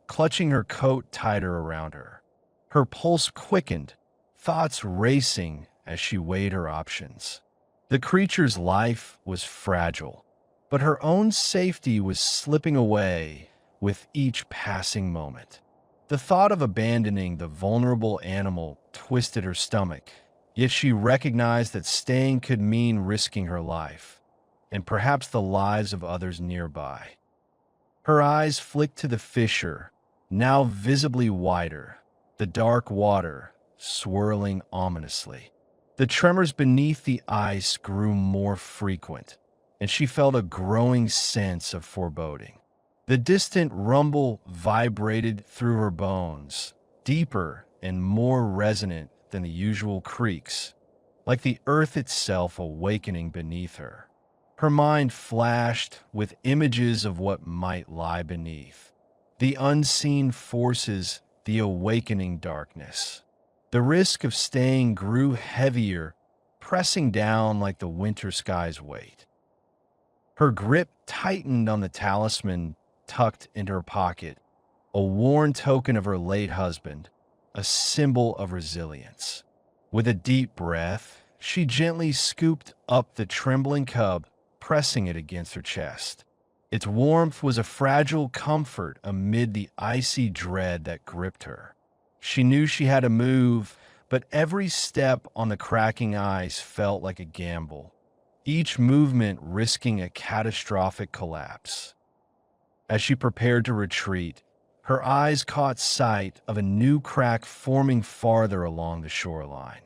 clutching her coat tighter around her. Her pulse quickened, thoughts racing as she weighed her options. The creature's life was fragile, but her own safety was slipping away with each passing moment. The thought of abandoning the vulnerable animal twisted her stomach, yet she recognized that staying could mean risking her life, and perhaps the lives of others nearby. Her eyes flicked to the fissure, now visibly wider, the dark water swirling ominously. The tremors beneath the ice grew more frequent, and she felt a growing sense of foreboding. The distant rumble vibrated through her bones, deeper and more resonant than the usual creaks, like the earth itself awakening beneath her. Her mind flashed with images of what might lie beneath. The unseen forces, the awakening darkness. The risk of staying grew heavier, pressing down like the winter sky's weight. Her grip tightened on the talisman tucked into her pocket, a worn token of her late husband, a symbol of resilience. With a deep breath, she gently scooped up the trembling cub, pressing it against her chest. Its warmth was a fragile comfort amid the icy dread that gripped her. She knew she had to move, but every step on the cracking ice felt like a gamble, each movement risking a catastrophic collapse. As she prepared to retreat, her eyes caught sight of a new crack forming farther along the shoreline,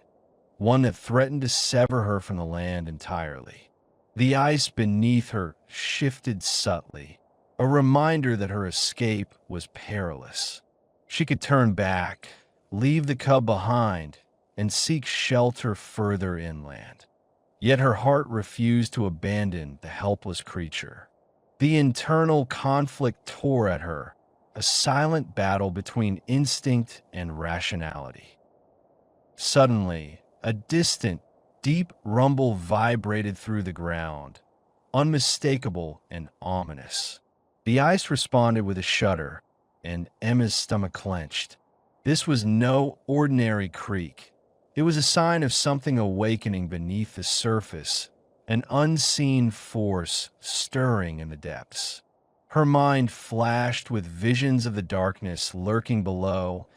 one that threatened to sever her from the land entirely. The ice beneath her shifted subtly, a reminder that her escape was perilous. She could turn back, leave the cub behind, and seek shelter further inland. Yet her heart refused to abandon the helpless creature. The internal conflict tore at her, a silent battle between instinct and rationality. Suddenly, a distant, deep rumble vibrated through the ground, unmistakable and ominous. The ice responded with a shudder, and Emma's stomach clenched. This was no ordinary creak. It was a sign of something awakening beneath the surface, an unseen force stirring in the depths. Her mind flashed with visions of the darkness lurking below,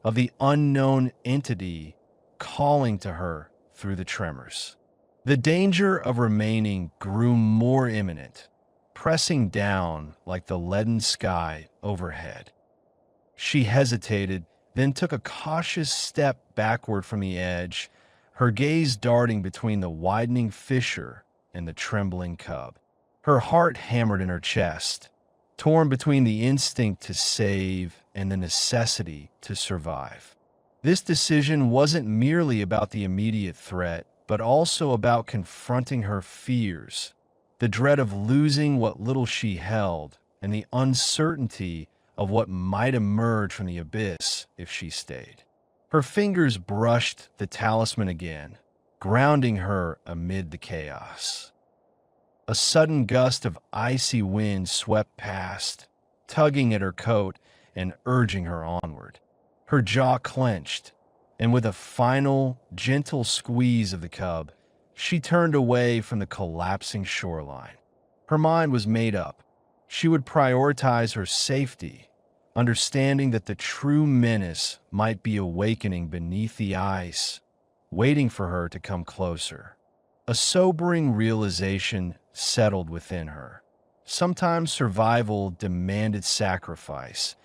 of the unknown entity calling to her through the tremors. The danger of remaining grew more imminent, pressing down like the leaden sky overhead. She hesitated, then took a cautious step backward from the edge, her gaze darting between the widening fissure and the trembling cub. Her heart hammered in her chest, torn between the instinct to save and the necessity to survive. This decision wasn't merely about the immediate threat, but also about confronting her fears, the dread of losing what little she held, and the uncertainty of what might emerge from the abyss if she stayed. Her fingers brushed the talisman again, grounding her amid the chaos. A sudden gust of icy wind swept past, tugging at her coat and urging her onward. Her jaw clenched, and with a final, gentle squeeze of the cub, she turned away from the collapsing shoreline. Her mind was made up. She would prioritize her safety, understanding that the true menace might be awakening beneath the ice, waiting for her to come closer. A sobering realization settled within her. Sometimes survival demanded sacrifice,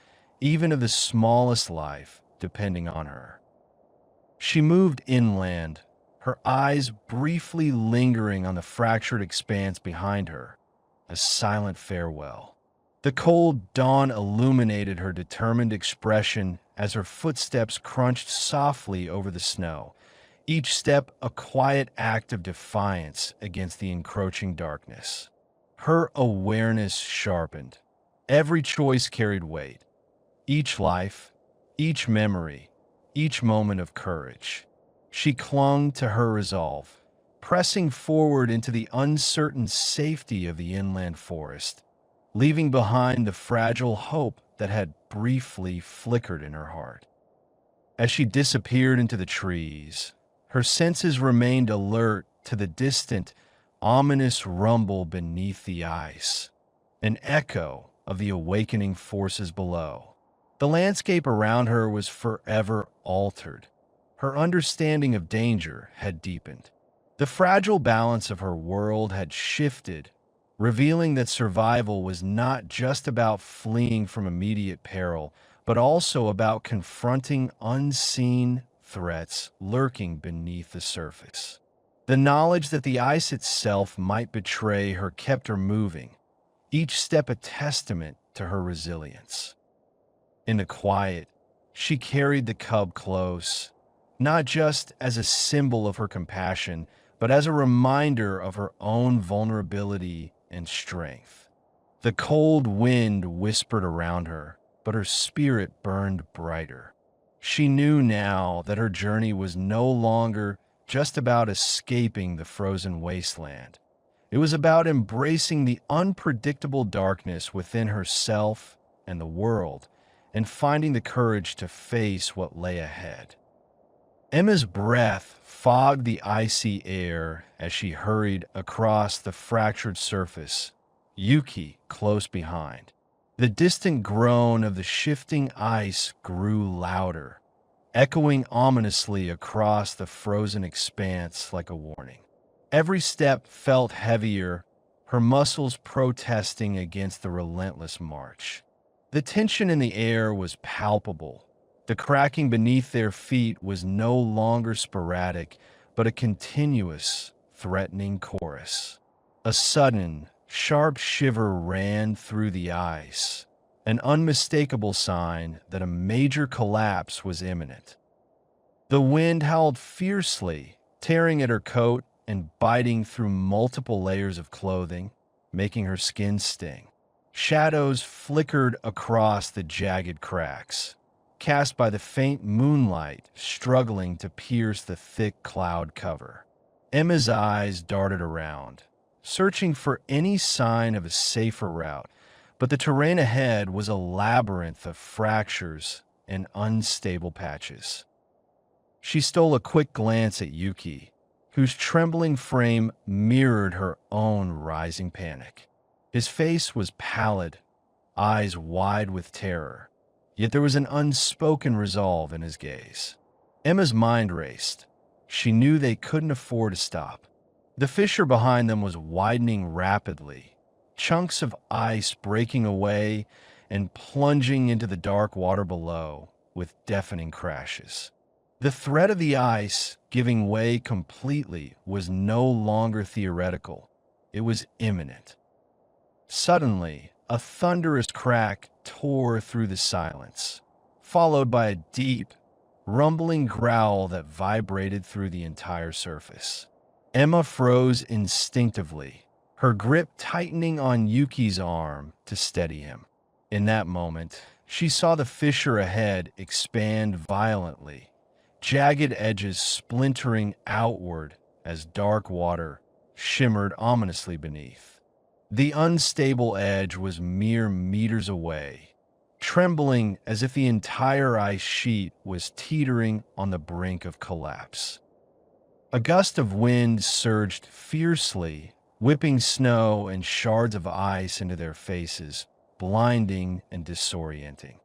even of the smallest life depending on her. She moved inland, her eyes briefly lingering on the fractured expanse behind her, a silent farewell. The cold dawn illuminated her determined expression as her footsteps crunched softly over the snow, each step a quiet act of defiance against the encroaching darkness. Her awareness sharpened. Every choice carried weight. Each life, each memory, each moment of courage. She clung to her resolve, pressing forward into the uncertain safety of the inland forest, leaving behind the fragile hope that had briefly flickered in her heart. As she disappeared into the trees, her senses remained alert to the distant, ominous rumble beneath the ice, an echo of the awakening forces below. The landscape around her was forever altered. Her understanding of danger had deepened. The fragile balance of her world had shifted, revealing that survival was not just about fleeing from immediate peril, but also about confronting unseen threats lurking beneath the surface. The knowledge that the ice itself might betray her kept her moving, each step a testament to her resilience. In the quiet, she carried the cub close, not just as a symbol of her compassion, but as a reminder of her own vulnerability and strength. The cold wind whispered around her, but her spirit burned brighter. She knew now that her journey was no longer just about escaping the frozen wasteland. It was about embracing the unpredictable darkness within herself and the world, and finding the courage to face what lay ahead. Emma's breath fogged the icy air as she hurried across the fractured surface, Yuki close behind. The distant groan of the shifting ice grew louder, echoing ominously across the frozen expanse like a warning. Every step felt heavier, her muscles protesting against the relentless march. The tension in the air was palpable. The cracking beneath their feet was no longer sporadic, but a continuous, threatening chorus. A sudden, sharp shiver ran through the ice, an unmistakable sign that a major collapse was imminent. The wind howled fiercely, tearing at her coat and biting through multiple layers of clothing, making her skin sting. Shadows flickered across the jagged cracks, cast by the faint moonlight struggling to pierce the thick cloud cover. Emma's eyes darted around, searching for any sign of a safer route, but the terrain ahead was a labyrinth of fractures and unstable patches. She stole a quick glance at Yuki, whose trembling frame mirrored her own rising panic. His face was pallid, eyes wide with terror, yet there was an unspoken resolve in his gaze. Emma's mind raced. She knew they couldn't afford to stop. The fissure behind them was widening rapidly, chunks of ice breaking away and plunging into the dark water below with deafening crashes. The threat of the ice giving way completely was no longer theoretical. It was imminent. Suddenly, a thunderous crack tore through the silence, followed by a deep, rumbling growl that vibrated through the entire surface. Emma froze instinctively, her grip tightening on Yuki's arm to steady him. In that moment, she saw the fissure ahead expand violently, jagged edges splintering outward as dark water shimmered ominously beneath. The unstable edge was mere meters away, trembling as if the entire ice sheet was teetering on the brink of collapse. A gust of wind surged fiercely, whipping snow and shards of ice into their faces, blinding and disorienting.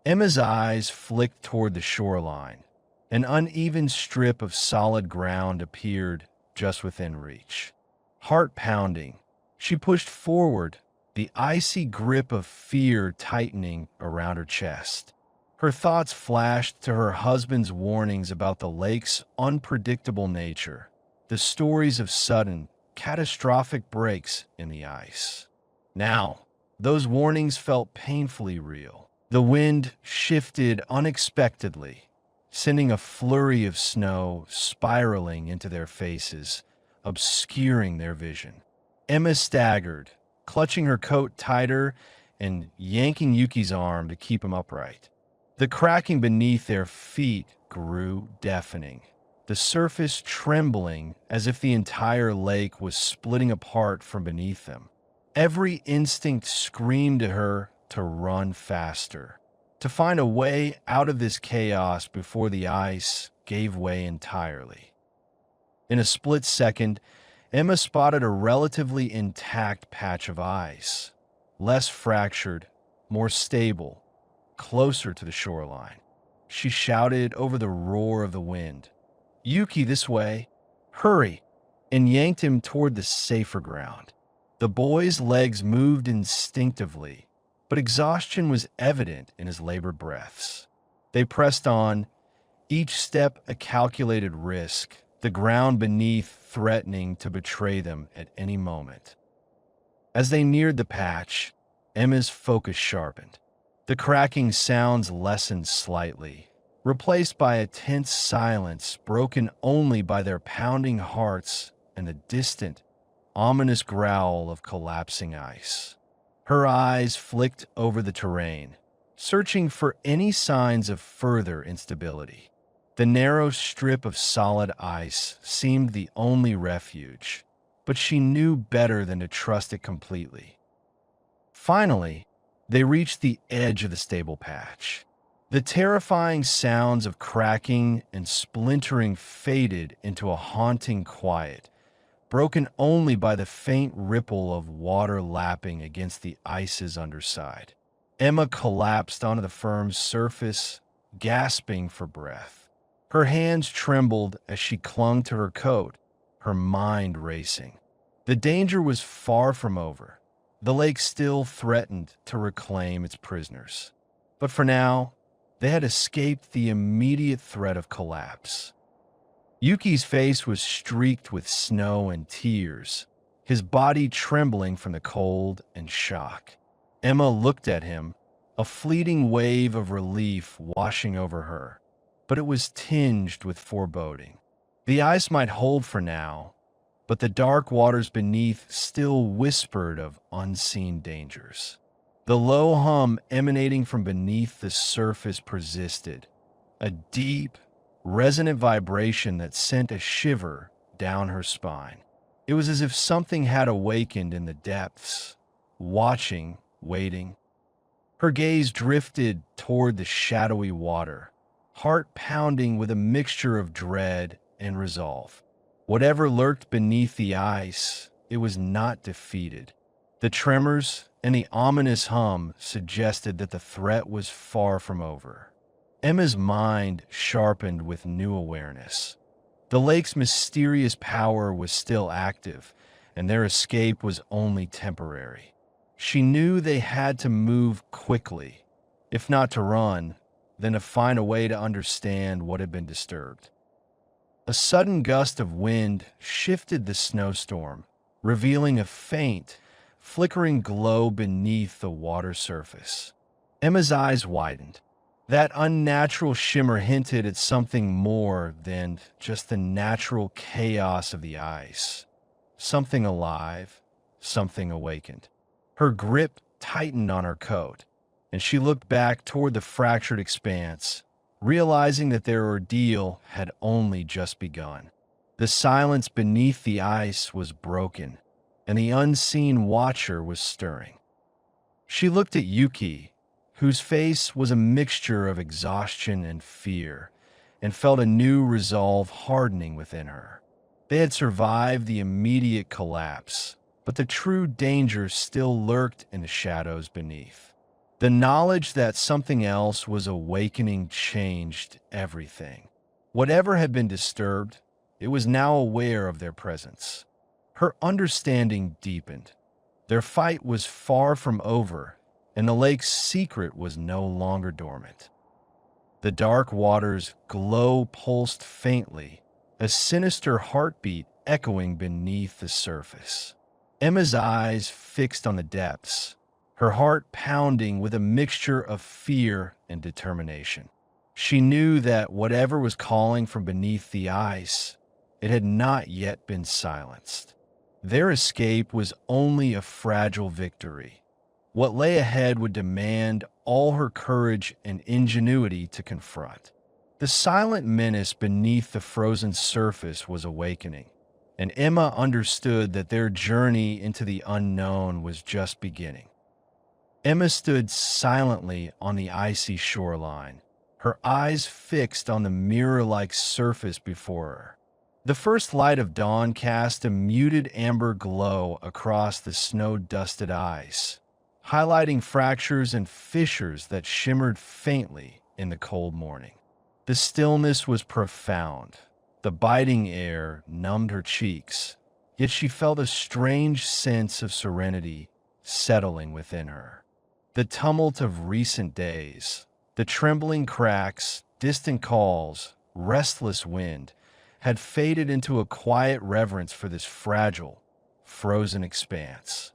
Emma's eyes flicked toward the shoreline. An uneven strip of solid ground appeared just within reach. Heart pounding, she pushed forward, the icy grip of fear tightening around her chest. Her thoughts flashed to her husband's warnings about the lake's unpredictable nature, the stories of sudden, catastrophic breaks in the ice. Now, those warnings felt painfully real. The wind shifted unexpectedly, sending a flurry of snow spiraling into their faces, obscuring their vision. Emma staggered, clutching her coat tighter and yanking Yuki's arm to keep him upright. The cracking beneath their feet grew deafening, the surface trembling as if the entire lake was splitting apart from beneath them. Every instinct screamed to her to run faster, to find a way out of this chaos before the ice gave way entirely. In a split second, Emma spotted a relatively intact patch of ice, less fractured, more stable, closer to the shoreline. She shouted over the roar of the wind, "Yuki, this way! Hurry!" and yanked him toward the safer ground. The boy's legs moved instinctively, but exhaustion was evident in his labored breaths. They pressed on, each step a calculated risk, the ground beneath threatening to betray them at any moment. As they neared the patch, Emma's focus sharpened. The cracking sounds lessened slightly, replaced by a tense silence broken only by their pounding hearts and the distant, ominous growl of collapsing ice. Her eyes flicked over the terrain, searching for any signs of further instability. The narrow strip of solid ice seemed the only refuge, but she knew better than to trust it completely. Finally, they reached the edge of the stable patch. The terrifying sounds of cracking and splintering faded into a haunting quiet, broken only by the faint ripple of water lapping against the ice's underside. Emma collapsed onto the firm's surface, gasping for breath. Her hands trembled as she clung to her coat, her mind racing. The danger was far from over. The lake still threatened to reclaim its prisoners. But for now, they had escaped the immediate threat of collapse. Yuki's face was streaked with snow and tears, his body trembling from the cold and shock. Emma looked at him, a fleeting wave of relief washing over her, but it was tinged with foreboding. The ice might hold for now, but the dark waters beneath still whispered of unseen dangers. The low hum emanating from beneath the surface persisted, a deep, resonant vibration that sent a shiver down her spine. It was as if something had awakened in the depths, watching, waiting. Her gaze drifted toward the shadowy water, heart pounding with a mixture of dread and resolve. Whatever lurked beneath the ice, it was not defeated. The tremors and the ominous hum suggested that the threat was far from over. Emma's mind sharpened with new awareness. The lake's mysterious power was still active, and their escape was only temporary. She knew they had to move quickly, if not to run, then to find a way to understand what had been disturbed. A sudden gust of wind shifted the snowstorm, revealing a faint, flickering glow beneath the water surface. Emma's eyes widened. That unnatural shimmer hinted at something more than just the natural chaos of the ice. Something alive, something awakened. Her grip tightened on her coat, and she looked back toward the fractured expanse, realizing that their ordeal had only just begun. The silence beneath the ice was broken, and the unseen watcher was stirring. She looked at Yuki, whose face was a mixture of exhaustion and fear, and felt a new resolve hardening within her. They had survived the immediate collapse, but the true danger still lurked in the shadows beneath. The knowledge that something else was awakening changed everything. Whatever had been disturbed, it was now aware of their presence. Her understanding deepened. Their fight was far from over, and the lake's secret was no longer dormant. The dark water's glow pulsed faintly, a sinister heartbeat echoing beneath the surface. Emma's eyes fixed on the depths, her heart pounding with a mixture of fear and determination. She knew that whatever was calling from beneath the ice, it had not yet been silenced. Their escape was only a fragile victory. What lay ahead would demand all her courage and ingenuity to confront. The silent menace beneath the frozen surface was awakening, and Emma understood that their journey into the unknown was just beginning. Emma stood silently on the icy shoreline, her eyes fixed on the mirror-like surface before her. The first light of dawn cast a muted amber glow across the snow-dusted ice, highlighting fractures and fissures that shimmered faintly in the cold morning. The stillness was profound. The biting air numbed her cheeks, yet she felt a strange sense of serenity settling within her. The tumult of recent days, the trembling cracks, distant calls, restless wind, had faded into a quiet reverence for this fragile, frozen expanse.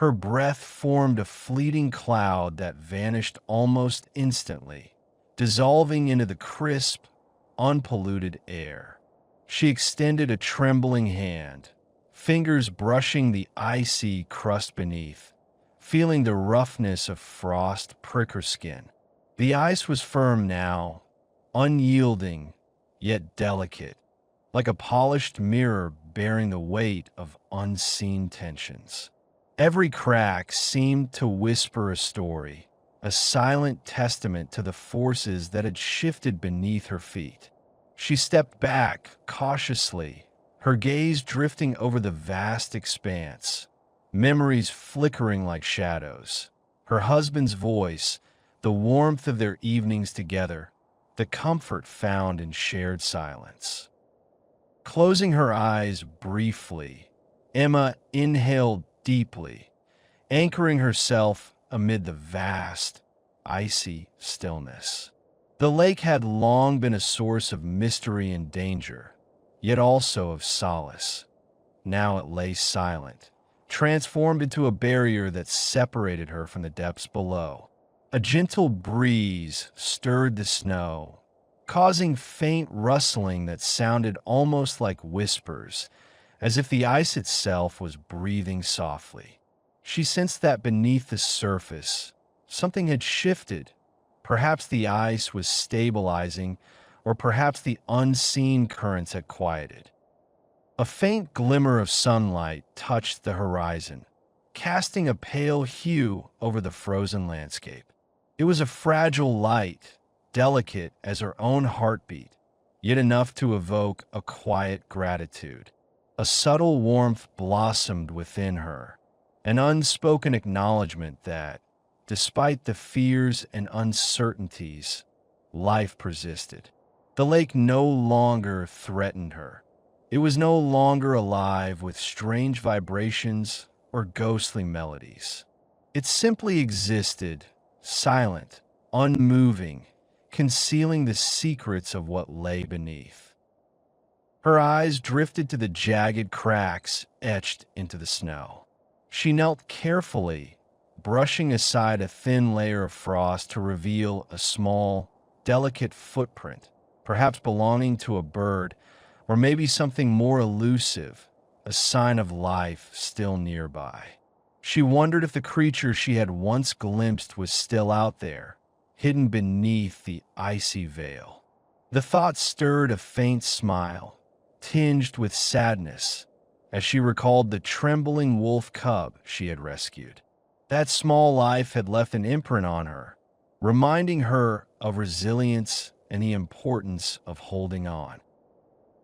Her breath formed a fleeting cloud that vanished almost instantly, dissolving into the crisp, unpolluted air. She extended a trembling hand, fingers brushing the icy crust beneath, feeling the roughness of frost prick her skin. The ice was firm now, unyielding, yet delicate, like a polished mirror bearing the weight of unseen tensions. Every crack seemed to whisper a story, a silent testament to the forces that had shifted beneath her feet. She stepped back cautiously, her gaze drifting over the vast expanse, memories flickering like shadows. Her husband's voice, the warmth of their evenings together, the comfort found in shared silence. Closing her eyes briefly, Emma inhaled deeply, anchoring herself amid the vast, icy stillness. The lake had long been a source of mystery and danger, yet also of solace. Now it lay silent, transformed into a barrier that separated her from the depths below. A gentle breeze stirred the snow, causing faint rustling that sounded almost like whispers, as if the ice itself was breathing softly. She sensed that beneath the surface, something had shifted. Perhaps the ice was stabilizing, or perhaps the unseen currents had quieted. A faint glimmer of sunlight touched the horizon, casting a pale hue over the frozen landscape. It was a fragile light, delicate as her own heartbeat, yet enough to evoke a quiet gratitude. A subtle warmth blossomed within her, an unspoken acknowledgement that, despite the fears and uncertainties, life persisted. The lake no longer threatened her. It was no longer alive with strange vibrations or ghostly melodies. It simply existed, silent, unmoving, concealing the secrets of what lay beneath. Her eyes drifted to the jagged cracks etched into the snow. She knelt carefully, brushing aside a thin layer of frost to reveal a small, delicate footprint, perhaps belonging to a bird, or maybe something more elusive, a sign of life still nearby. She wondered if the creature she had once glimpsed was still out there, hidden beneath the icy veil. The thought stirred a faint smile, tinged with sadness, as she recalled the trembling wolf cub she had rescued. That small life had left an imprint on her, reminding her of resilience and the importance of holding on.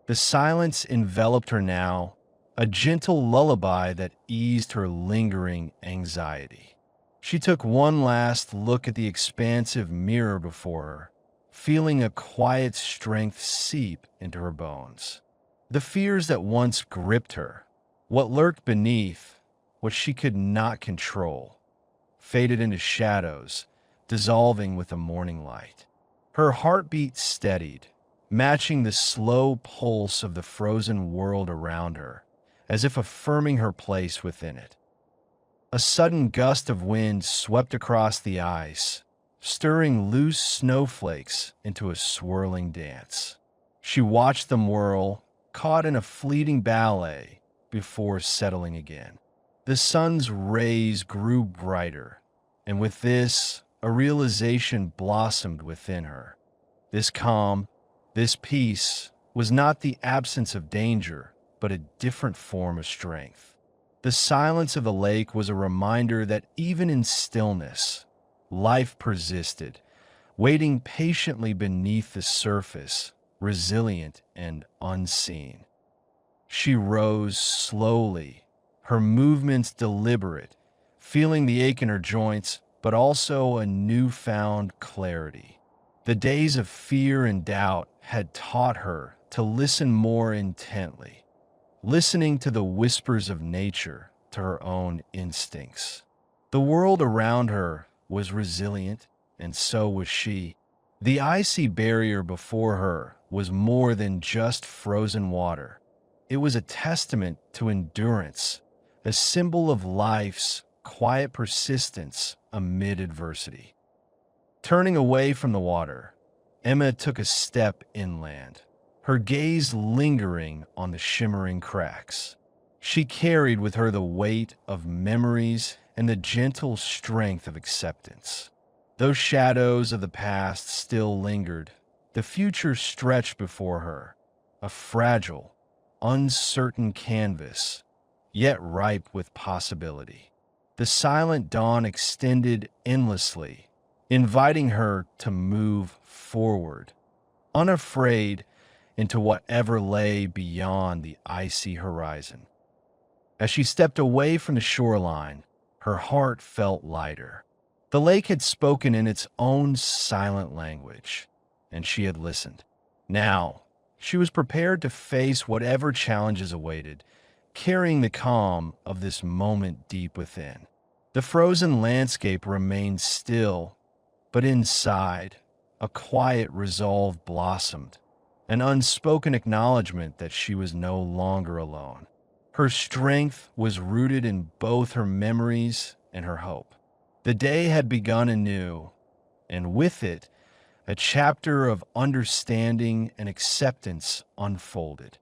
The silence enveloped her now, a gentle lullaby that eased her lingering anxiety. She took one last look at the expansive mirror before her, feeling a quiet strength seep into her bones. The fears that once gripped her, what lurked beneath, what she could not control, faded into shadows, dissolving with the morning light. Her heartbeat steadied, matching the slow pulse of the frozen world around her, as if affirming her place within it. A sudden gust of wind swept across the ice, stirring loose snowflakes into a swirling dance. She watched them whirl, caught in a fleeting ballet, before settling again. The sun's rays grew brighter, and with this, a realization blossomed within her. This calm, this peace, was not the absence of danger, but a different form of strength. The silence of the lake was a reminder that even in stillness, life persisted, waiting patiently beneath the surface, resilient and unseen. She rose slowly, her movements deliberate, feeling the ache in her joints, but also a newfound clarity. The days of fear and doubt had taught her to listen more intently, listening to the whispers of nature, to her own instincts. The world around her was resilient, and so was she. The icy barrier before her was more than just frozen water. It was a testament to endurance, a symbol of life's quiet persistence amid adversity. Turning away from the water, Emma took a step inland, her gaze lingering on the shimmering cracks. She carried with her the weight of memories and the gentle strength of acceptance. Though shadows of the past still lingered, the future stretched before her, a fragile, uncertain canvas, yet ripe with possibility. The silent dawn extended endlessly, inviting her to move forward, unafraid into whatever lay beyond the icy horizon. As she stepped away from the shoreline, her heart felt lighter. The lake had spoken in its own silent language, and she had listened. Now, she was prepared to face whatever challenges awaited, carrying the calm of this moment deep within. The frozen landscape remained still, but inside, a quiet resolve blossomed, an unspoken acknowledgement that she was no longer alone. Her strength was rooted in both her memories and her hope. The day had begun anew, and with it, a chapter of understanding and acceptance unfolded.